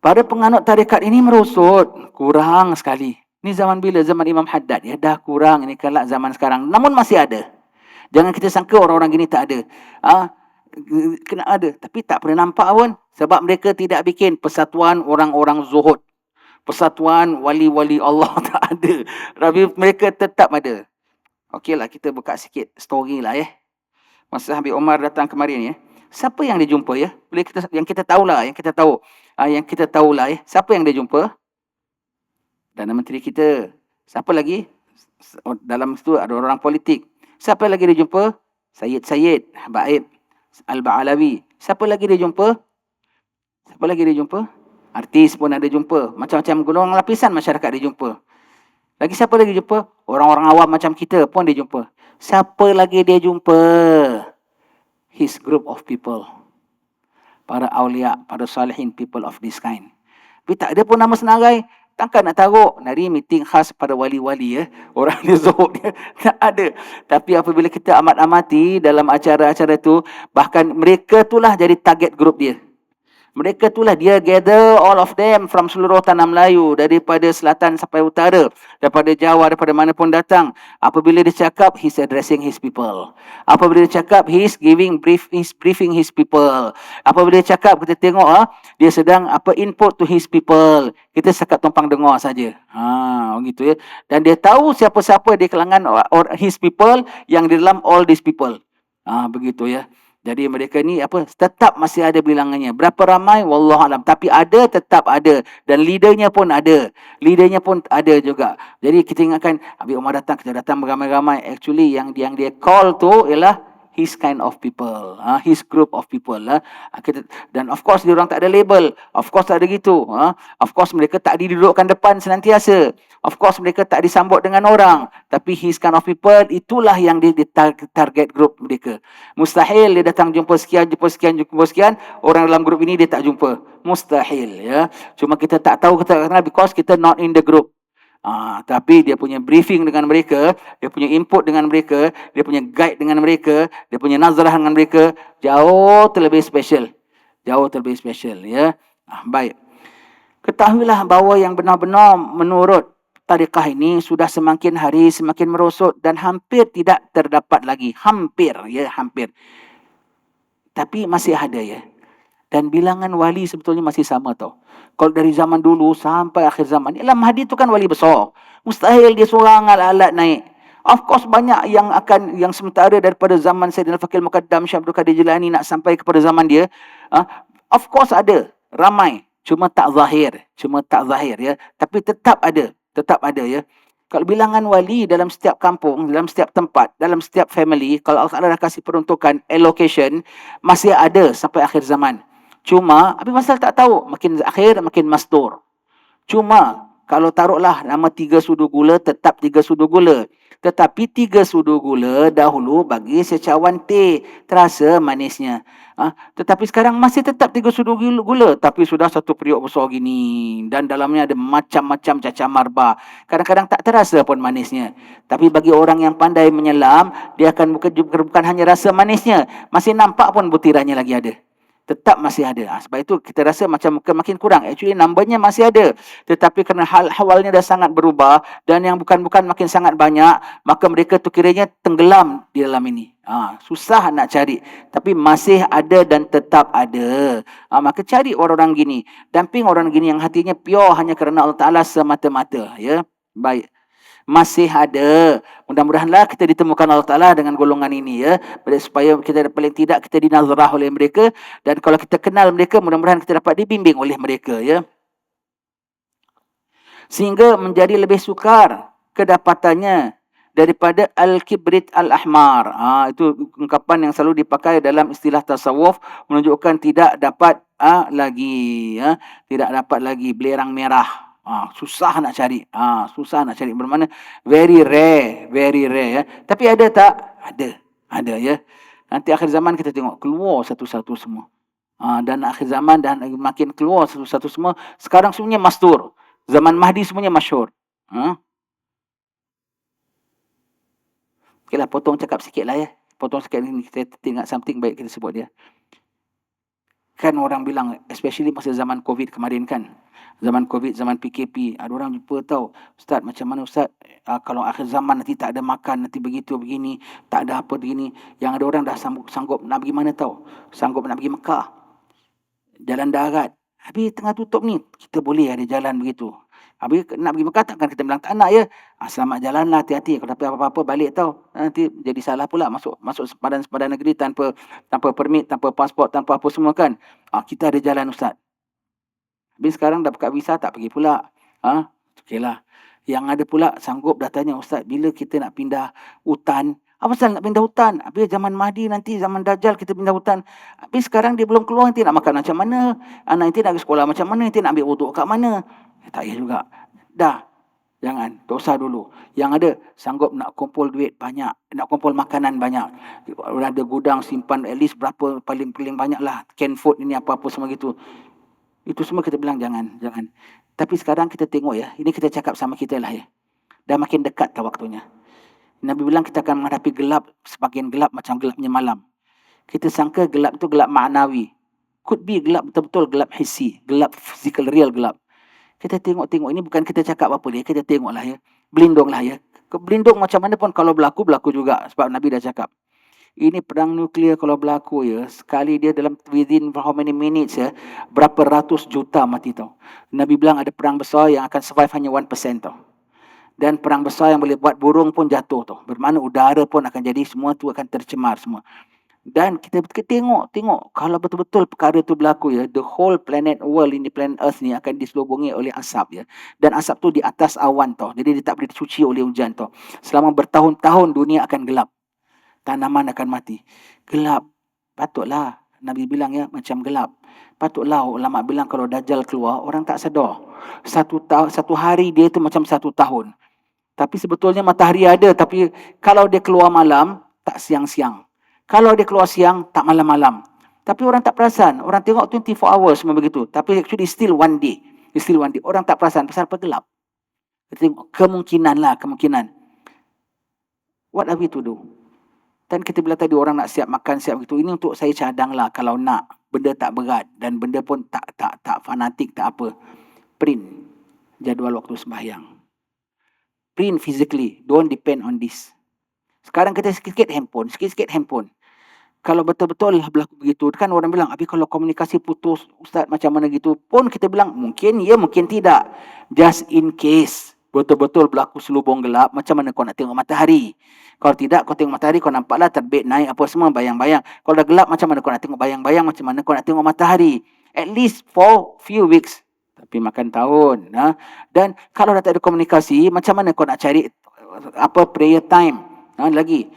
Pada penganut tarekat ini merosot. Kurang sekali. Ini zaman bila? Zaman Imam Haddad. Ya dah kurang. Ini kelak zaman sekarang. Namun masih ada. Jangan kita sangka orang-orang gini tak ada. Kena ada. Tapi tak pernah nampak pun. Sebab mereka tidak bikin persatuan orang-orang zuhud. Persatuan wali-wali Allah tak ada. Tapi mereka tetap ada. Okeylah, kita buka sikit story lah . Masa Habib Omar datang kemarin ya. Siapa yang dia jumpa ya? Boleh kita yang kita tahulah, yang kita tahu. Yang kita tahulah ya. Siapa yang dia jumpa? Perdana Menteri kita. Siapa lagi? Dalam situ ada orang politik. Siapa lagi dia jumpa? Syed Baib Al-Ba'alawi. Siapa lagi dia jumpa? Siapa lagi dia jumpa? Artis pun ada jumpa. Macam-macam golongan lapisan masyarakat dia jumpa. Lagi siapa lagi jumpa? Orang-orang awam macam kita pun dia jumpa. Siapa lagi dia jumpa? His group of people. Para awliya, para salihin people of this kind. Tapi tak ada pun nama senarai. Takkan nak taruh nari meeting khas pada wali-wali ya. Orang dia zuhud dia. Tak ada. Tapi apabila kita amat-amati dalam acara-acara tu, bahkan mereka itulah jadi target group dia. Mereka itulah dia gather all of them from seluruh tanah Melayu, daripada selatan sampai utara, daripada Jawa, daripada mana pun datang. Apabila dia cakap, he's addressing his people. Apabila dia cakap, he's briefing his people. Apabila dia cakap, kita tengok dia sedang input to his people. Kita sekat tumpang dengar saja. Begitu ya. Dan dia tahu siapa-siapa di kalangan or his people yang di dalam all these people. Begitu ya. Jadi mereka ni tetap masih ada bilangannya. Berapa ramai? Wallahualam. Tapi ada, tetap ada. Dan leadernya pun ada. Leadernya pun ada juga. Jadi kita ingatkan, Habib Omar datang, kita datang beramai-ramai. Actually yang dia call tu ialah his kind of people. His group of people. Dan of course, diorang tak ada label. Of course tak ada gitu. Of course mereka tak didudukkan depan senantiasa. Of course mereka tak disambut dengan orang. Tapi his kind of people, itulah yang dia target group mereka. Mustahil dia datang jumpa sekian, orang dalam grup ini dia tak jumpa. Mustahil ya. Cuma kita tak tahu, kita kenal because kita not in the group. Tapi dia punya briefing dengan mereka, dia punya input dengan mereka, dia punya guide dengan mereka, dia punya nazarah dengan mereka jauh terlebih special. Jauh terlebih special ya. Baik. Ketahuilah bahawa yang benar-benar menurut tariqah ini sudah semakin hari semakin merosot dan hampir tidak terdapat lagi. Hampir. Tapi masih ada ya. Dan bilangan wali sebetulnya masih sama tau. Kalau dari zaman dulu sampai akhir zaman, Imam Mahdi tu kan wali besar. Mustahil dia seorang alat-alat naik. Of course banyak yang sementara daripada zaman Sayyidina Al-Faqih Al-Muqaddam Syekh Abdul Qadir Jilani nak sampai kepada zaman dia. Of course ada, ramai. Cuma tak zahir ya. Tapi tetap ada ya. Kalau bilangan wali dalam setiap kampung, dalam setiap tempat, dalam setiap family, kalau Allah dah kasih peruntukan, allocation, masih ada sampai akhir zaman. Cuma, Habib Masal tak tahu. Makin akhir, makin mastur. Cuma, kalau taruhlah nama 3 sudu gula, tetap 3 sudu gula. Tetapi 3 sudu gula dahulu bagi secawan teh. Terasa manisnya. Tetapi sekarang masih tetap 3 sudu gula. Tapi sudah satu periuk besar gini. Dan dalamnya ada macam-macam cacah marba. Kadang-kadang tak terasa pun manisnya. Tapi bagi orang yang pandai menyelam, dia akan bukan hanya rasa manisnya. Masih nampak pun butirannya lagi ada. Tetap masih ada. Sebab itu kita rasa macam makin kurang. Actually numbernya masih ada. Tetapi kerana hal-hawalnya dah sangat berubah dan yang bukan-bukan makin sangat banyak, maka mereka tu kiranya tenggelam di dalam ini. Susah nak cari. Tapi masih ada dan tetap ada. Maka cari orang-orang gini. Damping orang gini yang hatinya pure hanya kerana Allah Ta'ala semata-mata. Ya, baik. Masih ada. Mudah-mudahanlah kita ditemukan Allah Ta'ala dengan golongan ini ya. Supaya kita paling tidak kita dinazarah oleh mereka. Dan kalau kita kenal mereka, mudah-mudahan kita dapat dibimbing oleh mereka ya. Sehingga menjadi lebih sukar kedapatannya daripada al-kibrit al-ahmar. Itu ungkapan yang selalu dipakai dalam istilah tasawuf, menunjukkan tidak dapat lagi ya. Tidak dapat lagi belerang merah. Susah nak cari. Bermakna very rare ya. Tapi ada tak? Ada ya. Nanti akhir zaman kita tengok keluar satu-satu semua. Dan akhir zaman dan makin keluar satu-satu semua. Sekarang semuanya mastur. Zaman Mahdi semuanya masyhur. Okeylah, potong cakap sikit lah ya. Potong sikit ni, kita tengok something baik kita sebut dia. Kan orang bilang, especially masa zaman COVID kemarin kan. Zaman COVID, zaman PKP, ada orang jumpa tahu, Ustaz macam mana Ustaz, kalau akhir zaman nanti tak ada makan, nanti begitu begini, tak ada apa begini. Yang ada orang dah sanggup nak pergi mana tahu? Sanggup nak pergi Mekah. Jalan darat. Habis tengah tutup ni, kita boleh ada jalan begitu. Habis nak pergi Mekah takkan kita bilang tak nak ya. Selamat jalan lah, hati-hati. Kalau tapi apa-apa balik tau. Nanti jadi salah pula masuk sempadan negeri tanpa permit, tanpa pasport, tanpa apa semua kan. Kita ada jalan Ustaz. Habis sekarang dah buka visa tak pergi pula. Okeylah. Yang ada pula sanggup dah tanya, Ustaz, bila kita nak pindah hutan? Apa pasal nak pindah hutan? Habis zaman Mahdi nanti, zaman Dajjal kita pindah hutan. Habis sekarang dia belum keluar, nanti nak makan macam mana? Anak nanti nak ke sekolah macam mana? Nanti nak ambil wuduk kat mana? Tak payah juga. Dah. Jangan. Dosa dulu. Yang ada sanggup nak kumpul duit banyak. Nak kumpul makanan banyak. Ada gudang simpan at least berapa, paling banyak lah. Canned food ini apa-apa semua gitu. Itu semua kita bilang jangan. Tapi sekarang kita tengok ya, ini kita cakap sama kita lah ya. Dah makin dekat ke waktunya. Nabi bilang kita akan menghadapi gelap, sebagian gelap macam gelapnya malam. Kita sangka gelap itu gelap ma'nawi. Could be gelap betul-betul gelap hissi, gelap physical, real gelap. Kita tengok, ini bukan kita cakap apa dia, kita tengoklah ya. Berlindunglah ya. Berlindung macam mana pun kalau berlaku juga. Sebab Nabi dah cakap. Ini perang nuklear kalau berlaku ya, sekali dia dalam within how many minutes ya, berapa ratus juta mati tau. Nabi bilang ada perang besar yang akan survive hanya 1% tau. Dan perang besar yang boleh buat burung pun jatuh tau. Bermakna udara pun akan jadi, semua tu akan tercemar semua. Dan kita tengok kalau betul-betul perkara tu berlaku ya, the whole planet world ini, planet Earth ni akan diselubungi oleh asap ya. Dan asap tu di atas awan tau. Jadi dia tak boleh dicuci oleh hujan tau. Selama bertahun-tahun dunia akan gelap. Tanaman akan mati. Gelap. Patutlah Nabi bilang ya, macam gelap. Patutlah ulama bilang kalau Dajjal keluar, orang tak sedar. Satu hari dia tu macam 1 tahun. Tapi sebetulnya matahari ada, tapi kalau dia keluar malam, tak siang-siang. Kalau dia keluar siang, tak malam-malam. Tapi orang tak perasan. Orang tengok 24 hours semua begitu. Tapi actually still one day. Orang tak perasan pasal apa gelap. Kita tengok kemungkinan. What are we to do? Dan kita bila tadi orang nak siap makan, siap begitu. Ini untuk saya cadang lah kalau nak. Benda tak berat. Dan benda pun tak fanatik, tak apa. Print jadual waktu sembahyang. Print physically. Don't depend on this. Sekarang kita sikit-sikit handphone. Kalau betul-betul berlaku begitu, kan orang bilang, habis kalau komunikasi putus, Ustaz macam mana gitu, pun kita bilang, mungkin ya, mungkin tidak. Just in case betul-betul berlaku selubung gelap, macam mana kau nak tengok matahari? Kalau tidak, kau tengok matahari, kau nampaklah terbit, naik, apa semua, bayang-bayang. Kalau dah gelap, macam mana kau nak tengok bayang-bayang, macam mana kau nak tengok matahari? At least for few weeks. Tapi makan tahun. Dan kalau dah tak ada komunikasi, macam mana kau nak cari prayer time? Lagi,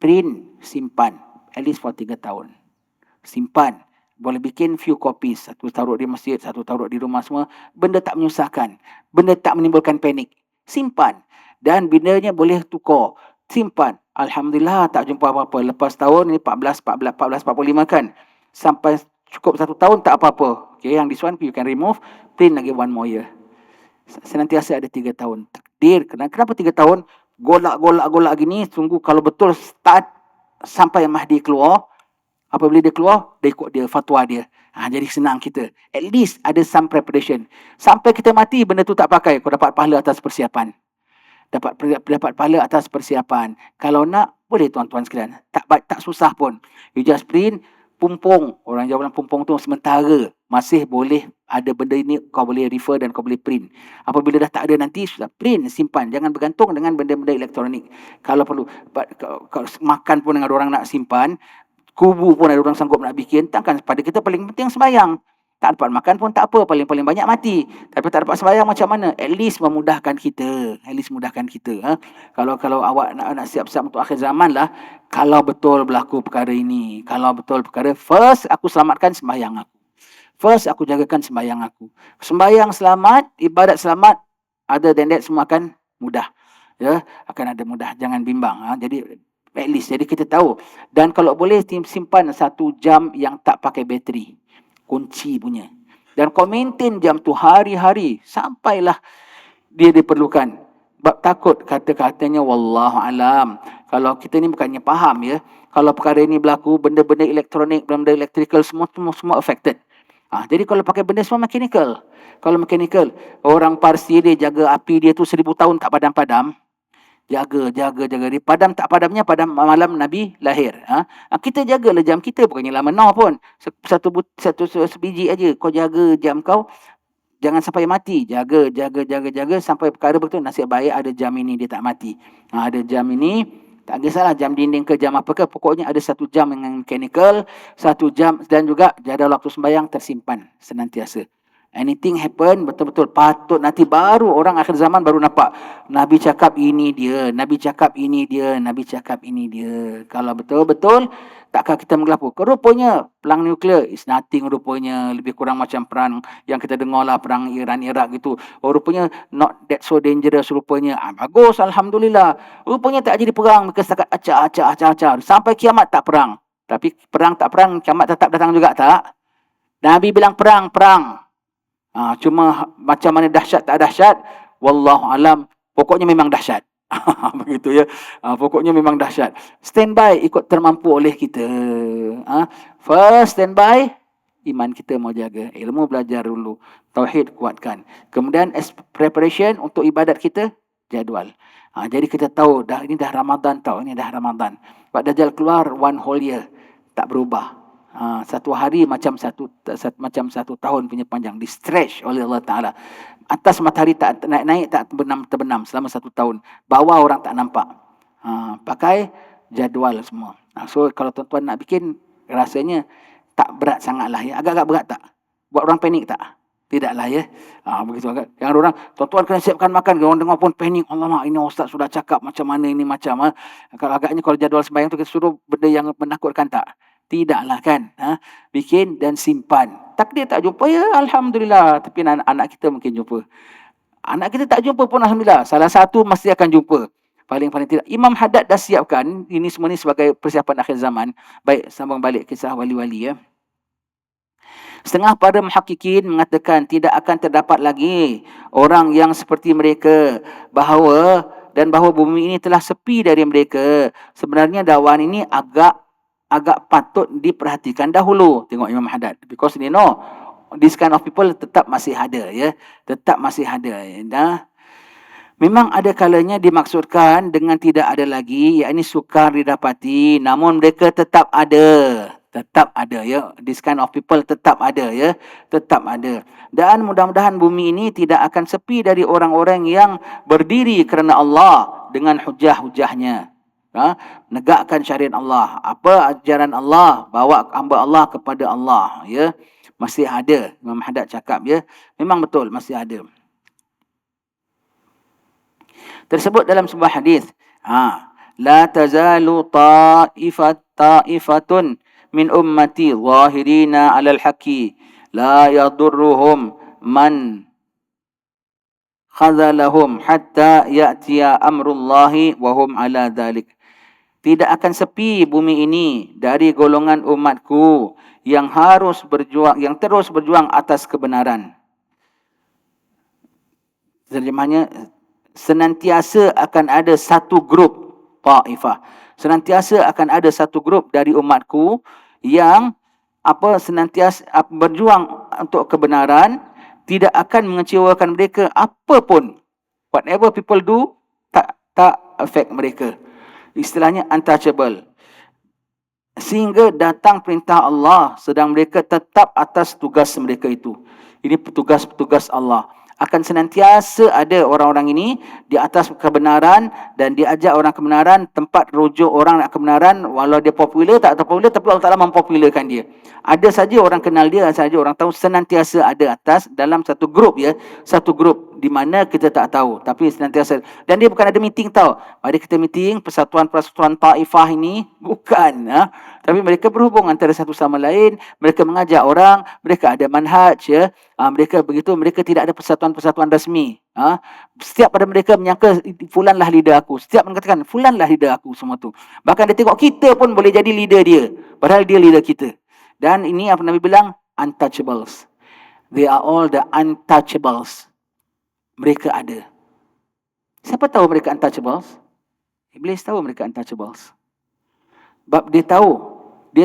print, simpan. At least for 3 tahun. Simpan. Boleh bikin few copies. Satu taruh di masjid, satu taruh di rumah semua. Benda tak menyusahkan. Benda tak menimbulkan panik. Simpan. Dan bendanya boleh tukar. Simpan. Alhamdulillah tak jumpa apa-apa. Lepas tahun ni 1445 kan. Sampai cukup 1 tahun tak apa-apa. Okay, yang this one you can remove. Print lagi 1 more year. Senantiasa ada 3 tahun. Takdir. Kenapa 3 tahun? Golak gini. Sungguh kalau betul start sampai Mahdi keluar, apabila dia keluar, dia ikut dia, fatwa dia. Jadi senang kita. At least ada some preparation. Sampai kita mati, benda tu tak pakai. Kau dapat pahala atas persiapan. Dapat pahala atas persiapan. Kalau nak, boleh tuan-tuan sekalian. Tak susah pun. You just print, pumpung. Orang Jawa bilang pumpung tu sementara. Masih boleh ada benda ini, kau boleh refer dan kau boleh print. Apabila dah tak ada nanti, sudah print, simpan. Jangan bergantung dengan benda-benda elektronik. Kalau perlu, kalau makan pun dengan orang nak simpan, kubu pun ada orang sanggup nak bikin, takkan pada kita paling penting sembahyang. Tak dapat makan pun tak apa, paling banyak mati. Tapi tak dapat sembahyang macam mana? At least memudahkan kita. Kalau awak nak siap-siap untuk akhir zaman lah, kalau betul berlaku perkara ini, first aku selamatkan sembahyang aku. First aku jagakan sembahyang aku. Sembahyang selamat, ibadat selamat, other than that semua akan mudah. Ya, akan ada mudah, jangan bimbang. Jadi at least, jadi kita tahu. Dan kalau boleh simpan 1 jam yang tak pakai bateri. Kunci punya. Dan kau maintain jam tu hari-hari sampailah dia diperlukan. Sebab takut kata-katanya wallahu alam. Kalau kita ni bukannya faham ya. Kalau perkara ini berlaku, benda-benda elektronik, benda-benda electrical semua affected. Jadi kalau pakai benda semua mechanical. Kalau mechanical, orang Parsi dia jaga api dia tu 1000 tahun tak padam-padam. Jaga. Dia padam tak padamnya pada malam Nabi lahir. Kita jagalah jam kita. Bukannya lama now pun. Satu sebiji aja. Kau jaga jam kau. jangan sampai mati. Jaga sampai perkara betul. Nasib baik ada jam ini dia tak mati. Ada jam ini, tak kisahlah jam dinding ke jam apa ke. Pokoknya ada satu jam yang mechanical, satu jam dan juga jadual waktu sembahyang tersimpan senantiasa. Anything happen, betul-betul patut nanti baru orang akhir zaman baru nampak. Nabi cakap ini dia, Nabi cakap ini dia, Nabi cakap ini dia. Kalau betul-betul, takkan kita menggelapur. Rupanya perang nuklear is nothing rupanya. Lebih kurang macam perang yang kita dengar lah, perang Iran-Iraq gitu. Rupanya not that so dangerous rupanya. Bagus, Alhamdulillah. Rupanya tak jadi perang, mereka setakat acah. Sampai kiamat tak perang. Tapi perang tak perang, kiamat tetap datang juga tak? Nabi bilang perang. Cuma macam mana dahsyat tak dahsyat, wallahu alam, pokoknya memang dahsyat. Begitu ya. Pokoknya memang dahsyat. Standby ikut termampu oleh kita. First standby, iman kita mau jaga, ilmu belajar dulu, tauhid kuatkan. Kemudian preparation untuk ibadat kita, jadual. Jadi kita tahu ini dah Ramadan tau, ini dah Ramadan. Pak Dajjal keluar one whole year, tak berubah. Satu hari macam satu tahun punya panjang, di stretch oleh Allah Ta'ala. Atas matahari tak naik tak terbenam selama satu tahun. Bawah orang tak nampak. Pakai jadual semua. So kalau tuan-tuan nak bikin, rasanya tak berat sangat lah ya. Agak-agak berat tak? Buat orang panik tak? Tidaklah ya. Begitu agak. Yang orang, tuan-tuan kena siapkan makan. Orang dengar pun panik. Allah, ini ustaz sudah cakap macam mana ini macam. Kalau agaknya kalau jadual sembahyang tu kita suruh benda yang menakutkan tak? Tidaklah kan. Bikin dan simpan. Takdir tak jumpa ya Alhamdulillah. Tapi anak kita mungkin jumpa. Anak kita tak jumpa pun Alhamdulillah. Salah satu mesti akan jumpa. Paling-paling tidak. Imam Haddad dah siapkan. Ini semua ni sebagai persiapan akhir zaman. Baik, sambung balik kisah wali-wali ya. Setengah para muhakkikin mengatakan tidak akan terdapat lagi orang yang seperti mereka. Bahawa bumi ini telah sepi dari mereka. Sebenarnya dakwaan ini agak patut diperhatikan dahulu. Tengok Imam Haddad. Because this kind of people tetap masih ada ya. Tetap masih ada. Memang ada kalanya dimaksudkan dengan tidak ada lagi, yakni sukar didapati, namun mereka tetap ada. Tetap ada ya. This kind of people tetap ada ya. Tetap ada. Dan mudah-mudahan bumi ini tidak akan sepi dari orang-orang yang berdiri kerana Allah dengan hujah-hujahnya. Negakkan syariat Allah, apa ajaran Allah, bawa hamba Allah kepada Allah ya. Masih ada. Imam Haddad cakap ya, memang betul masih ada. Tersebut dalam sebuah hadis, la tazalu ta'ifatun min ummati zahirina 'alal haqqi la yadurruhum man khazalahum hatta ya'tiya amrullahi wa hum 'ala dhalik. Tidak akan sepi bumi ini dari golongan umatku yang terus berjuang atas kebenaran. Terjemahnya, senantiasa akan ada satu grup ta'ifah. Senantiasa akan ada satu grup dari umatku yang senantiasa berjuang untuk kebenaran, tidak akan mengecewakan mereka apapun. Whatever people do, tak affect mereka. Istilahnya untouchable. Sehingga datang perintah Allah, sedang mereka tetap atas tugas mereka itu. Ini petugas-petugas Allah. Akan senantiasa ada orang-orang ini di atas kebenaran dan diajak orang kebenaran, tempat rujuk orang nak kebenaran, walau dia popular tak popular, tapi Allah Ta'ala mempopularkan dia. Ada saja orang kenal dia, ada saja orang tahu, senantiasa ada atas dalam satu grup ya. Satu grup di mana kita tak tahu, tapi senantiasa. Dan dia bukan ada meeting tau. Mari kita meeting persatuan-persatuan taifah ini, bukan. Tapi mereka berhubung antara satu sama lain, mereka mengajak orang, mereka ada manhaj ya. Mereka begitu, mereka tidak ada persatuan-persatuan rasmi. Setiap pada mereka menyangka fulanlah leader aku. Setiap mengatakan fulanlah leader aku, semua tu. Bahkan dia tengok kita pun boleh jadi leader dia, padahal dia leader kita. Dan ini apa Nabi bilang, untouchables. They are all the untouchables. Mereka ada. Siapa tahu mereka untouchables? Iblis tahu mereka untouchables. Sebab dia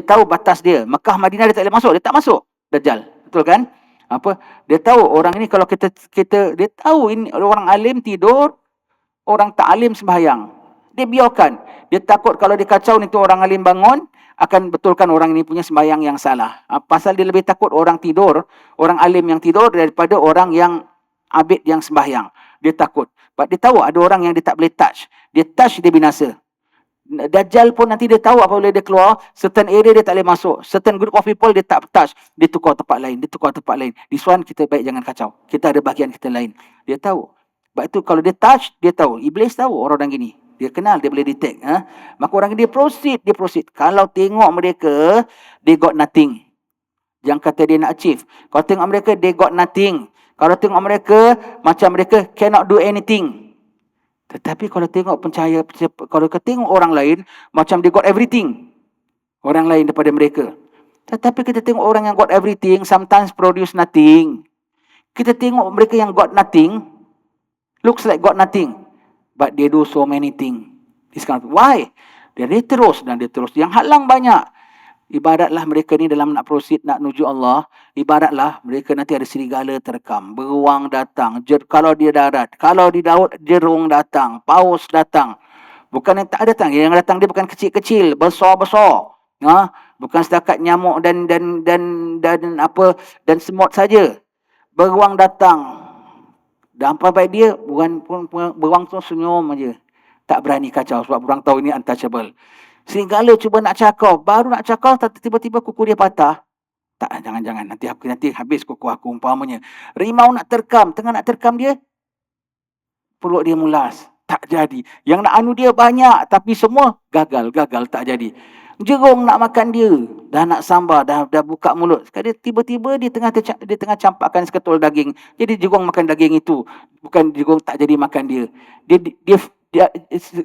tahu batas dia. Mekah, Madinah dia tak boleh masuk, dia tak masuk Dajjal. Betul kan? Dia tahu orang ini, kalau kita dia tahu ini orang alim tidur, orang tak alim sembahyang. Dia biarkan. Dia takut kalau dia kacau ni tu orang alim bangun, akan betulkan orang ini punya sembahyang yang salah. Pasal dia lebih takut orang tidur, orang alim yang tidur daripada orang yang abid yang sembahyang. Dia takut. Sebab dia tahu ada orang yang dia tak boleh touch. Dia touch, dia binasa. Dajjal pun nanti dia tahu apabila dia keluar, certain area dia tak boleh masuk, certain group of people dia tak touch, dia tukar tempat lain, This one kita baik jangan kacau, kita ada bahagian kita lain. Dia tahu. Sebab itu kalau dia touch, dia tahu. Iblis tahu orang gini. Dia kenal, dia boleh detect. Maka orang dia proceed. Kalau tengok mereka, they got nothing. Jangan kata dia nak achieve. Kalau tengok mereka, they got nothing. Kalau tengok mereka, macam mereka cannot do anything. Tetapi kalau tengok kalau tengok orang lain, macam dia got everything. Orang lain daripada mereka. Tetapi kita tengok orang yang got everything, sometimes produce nothing. Kita tengok mereka yang got nothing, looks like got nothing, but they do so many things. This kind of, why? Dia terus. Yang halang banyak. Ibaratlah mereka ni dalam nak proceed, nak menuju Allah. Ibaratlah mereka nanti ada serigala terekam. Beruang datang. Kalau dia darat. Kalau di laut, jerung datang. Paus datang. Bukan yang tak datang. Yang datang dia bukan kecil-kecil. Besar-besar. Bukan setakat nyamuk dan semut saja. Beruang datang. Dan apa baik dia, beruang tu senyum aja. Tak berani kacau sebab beruang tahu ini untouchable. Serigala cuba nak cakap, baru nak cakap, tiba-tiba kuku dia patah. Tak, jangan. Nanti habis kuku aku umpamanya. Rimau nak terkam, tengah nak terkam dia, perut dia mulas. Tak jadi. Yang nak anu dia banyak, tapi semua gagal, tak jadi. Jerung nak makan dia, dah nak sambar, dah buka mulut. Sekali tiba-tiba dia tengah campakkan seketul daging. Jadi jerung makan daging itu. Bukan jerung tak jadi makan dia. Dia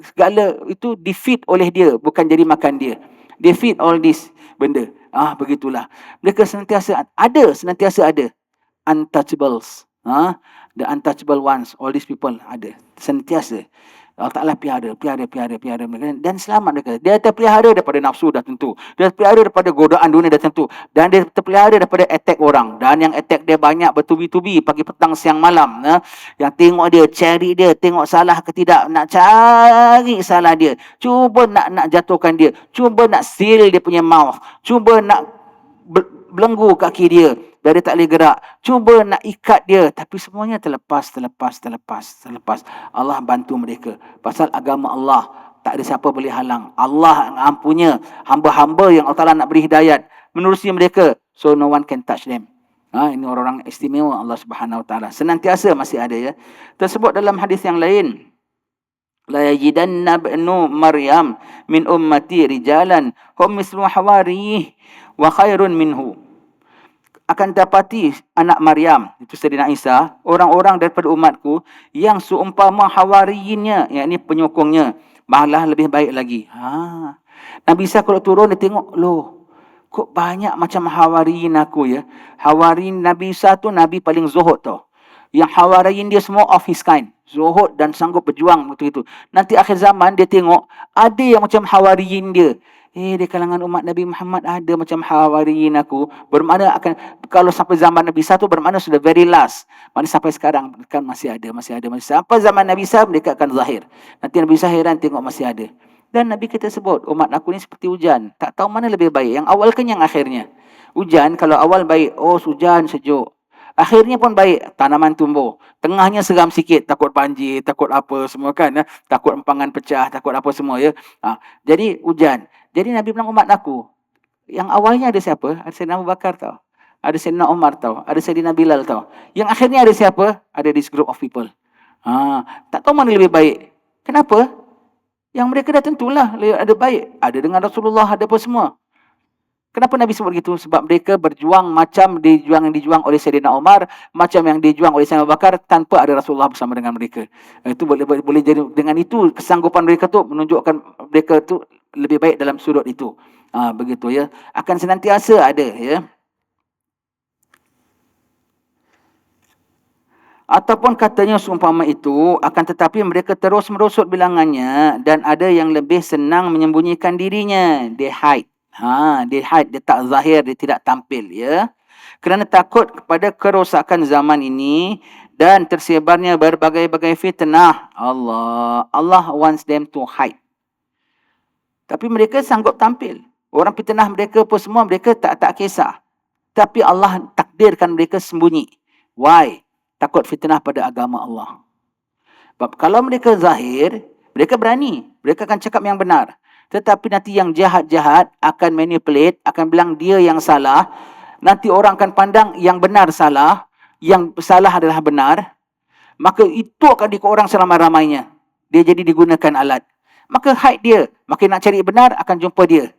segala itu defeat oleh dia, bukan jadi makan dia. They feed all this benda. Begitulah. Mereka senantiasa ada untouchables. The untouchable ones, all these people ada. Sentiasa. Allah Ta'ala piara mereka. Dan selamat mereka. Dia terpelihara daripada nafsu dah tentu. Dia terpelihara daripada godaan dunia dah tentu. Dan dia terpelihara daripada attack orang. Dan yang attack dia banyak bertubi-tubi. Pagi, petang, siang, malam. Yang tengok dia, cari dia. Tengok salah ke tidak. Nak cari salah dia. Cuba nak jatuhkan dia. Cuba nak seal dia punya mouth. Cuba nak belenggu kaki dia. Dia tak boleh gerak. Cuba nak ikat dia. Tapi semuanya terlepas. Allah bantu mereka. Pasal agama Allah, tak ada siapa boleh halang. Allah ampunya hamba-hamba yang Allah Ta'ala nak beri hidayat menerusi mereka. So no one can touch them. Ini orang-orang istimewa Allah Subhanahu Wa Ta'ala. Senantiasa masih ada ya. Tersebut dalam hadis yang lain. La yajidanna ibnu Maryam min ummati rijalan hum mislu hawariyih wa khairun minhu. Akan dapati anak Maryam, itu Sayyidina Isa, orang-orang daripada umatku yang seumpama hawariyinnya, yakni penyokongnya, malah lebih baik lagi. Nabi Isa kalau turun dia tengok, loh, kok banyak macam hawariyin aku ya. Hawariyin Nabi Isa tu Nabi paling zuhud tau. Yang hawariyin dia semua of his kind. Zuhud dan sanggup berjuang begitu. Nanti akhir zaman dia tengok ada yang macam hawariyin dia. Di kalangan umat Nabi Muhammad ada macam hawariyin aku. Bermakna akan, kalau sampai zaman Nabi Isa tu bermakna sudah very last. Maknanya sampai sekarang kan masih ada. Sampai zaman Nabi Isa mereka akan zahir. Nanti Nabi Isa heran tengok masih ada. Dan Nabi kita sebut umat aku ni seperti hujan. Tak tahu mana lebih baik. Yang awal kan yang akhirnya. Hujan kalau awal baik. Hujan sejuk. Akhirnya pun baik, tanaman tumbuh. Tengahnya seram sikit, takut banjir, takut apa semua kan. Takut empangan pecah, takut apa semua ya. Jadi hujan. Jadi Nabi bilang umat aku, yang awalnya ada siapa? Ada Sayyidina Abu Bakar tau. Ada Sayyidina Umar tau. Ada Sayyidina Bilal tau. Yang akhirnya ada siapa? Ada this group of people. Tak tahu mana lebih baik. Kenapa? Yang mereka dah tentulah ada baik. Ada dengan Rasulullah, ada apa semua. Kenapa Nabi sebut begitu? Sebab mereka berjuang macam yang dijuang oleh Sayyidina Umar, macam yang dijuang oleh Sayyidina Abu Bakar tanpa ada Rasulullah bersama dengan mereka. Itu boleh jadi dengan itu kesanggupan mereka tu menunjukkan mereka tu lebih baik dalam sudut itu. Begitu ya. Akan senantiasa ada ya. Ataupun katanya seumpama itu, akan tetapi mereka terus merosot bilangannya dan ada yang lebih senang menyembunyikan dirinya. They hide. Dia hide, dia tak zahir, dia tidak tampil ya. Kerana takut kepada kerosakan zaman ini dan tersebarnya berbagai-bagai fitnah. Allah wants them to hide. Tapi mereka sanggup tampil. Orang fitnah mereka pun semua mereka tak kisah. Tapi Allah takdirkan mereka sembunyi. Why? Takut fitnah pada agama Allah. Sebab kalau mereka zahir, mereka berani. Mereka akan cakap yang benar. Tetapi nanti yang jahat-jahat akan manipulate, akan bilang dia yang salah. Nanti orang akan pandang yang benar salah, yang salah adalah benar. Maka itu akan dikut orang seramai-ramainya. Dia jadi digunakan alat. Maka hide dia. Makin nak cari benar, akan jumpa dia.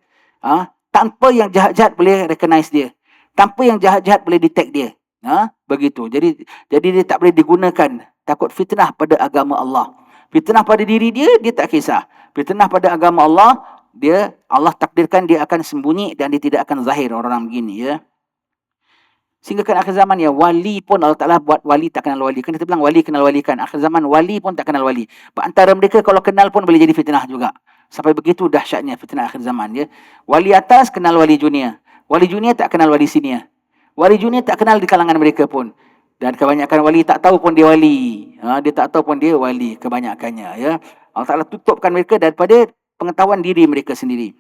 Tanpa yang jahat-jahat boleh recognize dia. Tanpa yang jahat-jahat boleh detect dia. Begitu. Jadi dia tak boleh digunakan. Takut fitnah pada agama Allah. Fitnah pada diri dia, dia tak kisah. Fitnah pada agama Allah, Allah takdirkan dia akan sembunyi dan dia tidak akan zahir orang begini, ya. Sehingga kan akhir zaman, ya, wali pun Allah Ta'ala buat wali tak kenal wali. Kan kita bilang wali kenal wali kan. Akhir zaman wali pun tak kenal wali. Antara mereka kalau kenal pun boleh jadi fitnah juga. Sampai begitu dahsyatnya fitnah akhir zaman, ya. Wali atas kenal wali junior. Wali junior tak kenal wali senior. Wali junior tak kenal di kalangan mereka pun. Dan kebanyakan wali tak tahu pun dia wali. Dia tak tahu pun dia wali kebanyakannya, ya. Allah Ta'ala tutupkan mereka daripada pengetahuan diri mereka sendiri.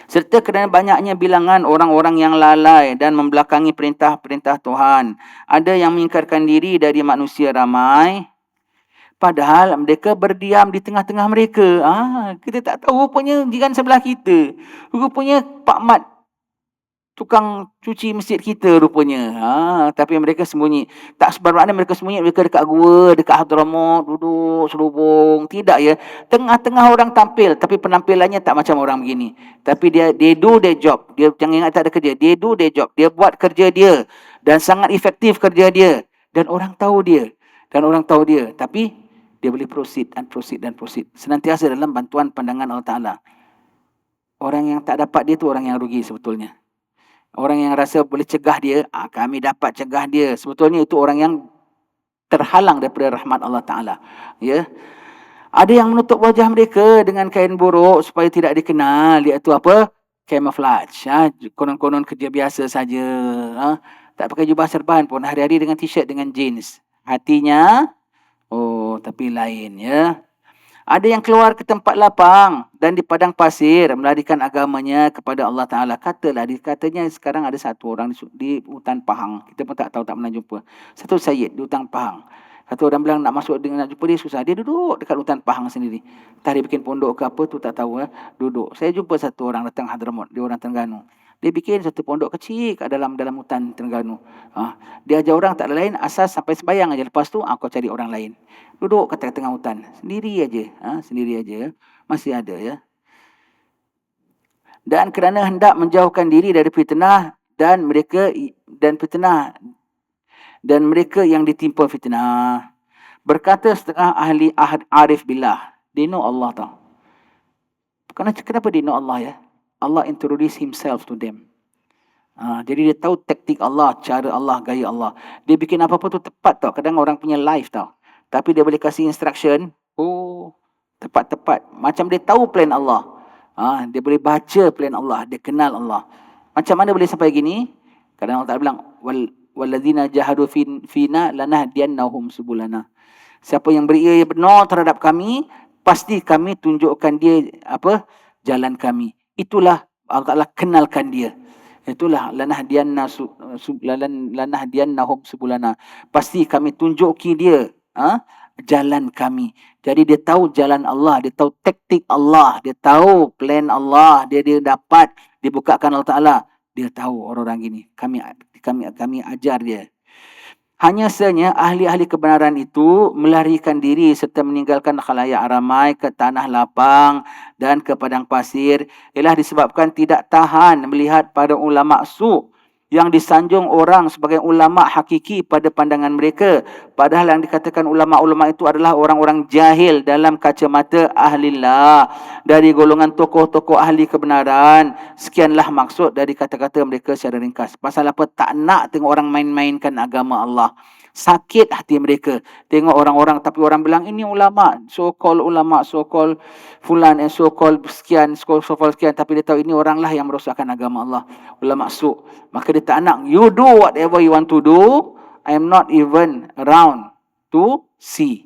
Serta kerana banyaknya bilangan orang-orang yang lalai dan membelakangi perintah-perintah Tuhan. Ada yang mengingkarkan diri dari manusia ramai, padahal mereka berdiam di tengah-tengah mereka. Kita tak tahu rupanya jiran sebelah kita. Rupanya Pak Mat, tukang cuci masjid kita rupanya. Tapi mereka sembunyi. Tak bermakna mereka sembunyi, mereka dekat gua, dekat Hadramaut, duduk selubung. Tidak, ya. Tengah-tengah orang tampil, tapi penampilannya tak macam orang begini. Tapi dia do their job. Dia jangan ingat tak ada kerja. Dia do their job. Dia buat kerja dia. Dan sangat efektif kerja dia. Dan orang tahu dia. Tapi dia boleh proceed. Senantiasa dalam bantuan pandangan Allah Ta'ala. Orang yang tak dapat dia tu orang yang rugi sebetulnya. Orang yang rasa boleh cegah dia, kami dapat cegah dia. Sebetulnya itu orang yang terhalang daripada rahmat Allah Ta'ala. Ya. Ada yang menutup wajah mereka dengan kain buruk supaya tidak dikenal. Iaitu apa? Camouflage. Konon-konon kerja biasa saja. Tak pakai jubah serban pun. Hari-hari dengan t-shirt, dengan jeans. Hatinya, tapi lain, ya. Ada yang keluar ke tempat lapang dan di padang pasir melarikan agamanya kepada Allah Ta'ala. Katanya sekarang ada satu orang di hutan Pahang. Kita pun tak tahu, tak pernah jumpa. Satu Syed di hutan Pahang. Satu orang bilang nak jumpa dia susah. Dia duduk dekat hutan Pahang sendiri. Entah dia bikin pondok ke apa tu tak tahu. Duduk. Saya jumpa satu orang datang Hadramaut. Dia orang Terengganu. Dia bikin satu pondok kecil kat dalam hutan Terengganu. Dia ajar orang tak lain, asas sampai sembahyang aja. Lepas tu kau cari orang lain. Duduk kat tengah hutan. Sendiri aja. Masih ada, ya. Dan kerana hendak menjauhkan diri dari fitnah dan mereka yang ditimpa fitnah. Berkata setengah ahli arif billah. They know Allah tau. Kenapa they know Allah, ya? Allah introduce himself to them. Jadi dia tahu taktik Allah, cara Allah, gaya Allah. Dia bikin apa-apa tu tepat tau. Kadang orang punya life tau. Tapi dia boleh kasih instruction. Tepat-tepat. Macam dia tahu plan Allah. Dia boleh baca plan Allah. Dia kenal Allah. Macam mana boleh sampai gini? Kadang Allah Ta'ala bilang, walladzina jahadu fina lanahdiyannahum subulana. Siapa yang beria benar terhadap kami, pasti kami tunjukkan dia jalan kami. Itulah Allah Ta'ala kenalkan dia. Itulah lanahdiyannahum subulana. Pasti kami tunjuki dia jalan kami. Jadi dia tahu jalan Allah, dia tahu taktik Allah, dia tahu plan Allah, dia dapat dibukakan Allah Ta'ala. Dia tahu orang-orang gini. Kami ajar dia. Hanya sahaja ahli-ahli kebenaran itu melarikan diri serta meninggalkan khalayak ramai ke tanah lapang dan ke padang pasir ialah disebabkan tidak tahan melihat pada ulama' su' yang disanjung orang sebagai ulama' hakiki pada pandangan mereka. Padahal yang dikatakan ulama'-ulama' itu adalah orang-orang jahil dalam kacamata ahlillah. Dari golongan tokoh-tokoh ahli kebenaran. Sekianlah maksud dari kata-kata mereka secara ringkas. Pasal apa? Tak nak tengok orang main-mainkan agama Allah. Sakit hati mereka. Tengok orang-orang, tapi orang bilang ini ulama', so-called ulama', so-called fulan, so-called sekian, so-called sekian. Tapi dia tahu ini oranglah yang merosakkan agama Allah. Ulama' su'. Maka dia tak nak. You do whatever you want to do. I am not even around to see.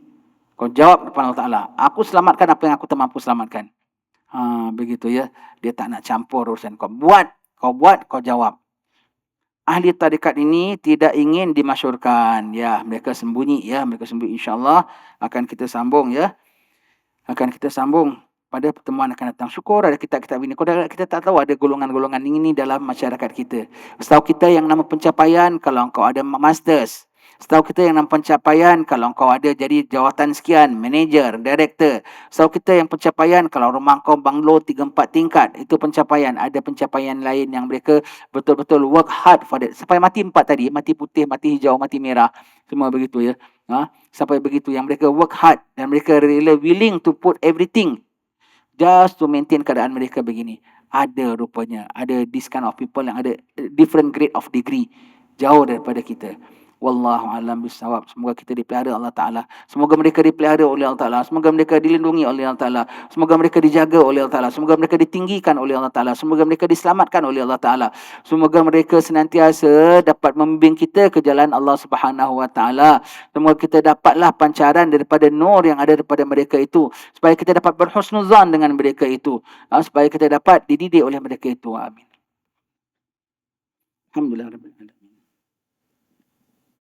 Kau jawab kepada Allah Ta'ala. Aku selamatkan apa yang aku tak mampu selamatkan. Begitu ya. Dia tak nak campur urusan kau. Buat, kau jawab. Ahli tarikat ini tidak ingin dimasyhurkan. Ya, mereka sembunyi ya, mereka sembunyi. InsyaAllah akan kita sambung ya. Akan kita sambung pada pertemuan akan datang. Syukur ada kitab-kitab ini. Kita tak tahu ada golongan-golongan ini dalam masyarakat kita. Setahu kita yang nama pencapaian, kalau kau ada masters. Setahu kita yang nama pencapaian, kalau kau ada jadi jawatan sekian, manager, director. Setahu kita yang pencapaian, kalau rumah kau banglo 3-4 tingkat, itu pencapaian. Ada pencapaian lain yang mereka betul-betul work hard for that. Sampai mati 4 tadi, mati putih, mati hijau, mati merah. Semua begitu ya. Sampai begitu yang mereka work hard dan mereka really willing to put everything just to maintain keadaan mereka begini. Ada rupanya, ada this kind of people yang ada different grade of degree jauh daripada kita. Wallahu a'lam bissawab. Semoga kita dipelihara Allah Ta'ala. Semoga mereka dipelihara oleh Allah Ta'ala. Semoga mereka dilindungi oleh Allah Ta'ala. Semoga mereka dijaga oleh Allah Ta'ala. Semoga mereka ditinggikan oleh Allah Ta'ala. Semoga mereka diselamatkan oleh Allah Ta'ala. Semoga mereka senantiasa dapat membimbing kita ke jalan Allah Subhanahu Wa Ta'ala. Semoga kita dapatlah pancaran daripada nur yang ada daripada mereka itu. Supaya kita dapat berhusnuzan dengan mereka itu. Supaya kita dapat dididik oleh mereka itu. Amin. Alhamdulillah.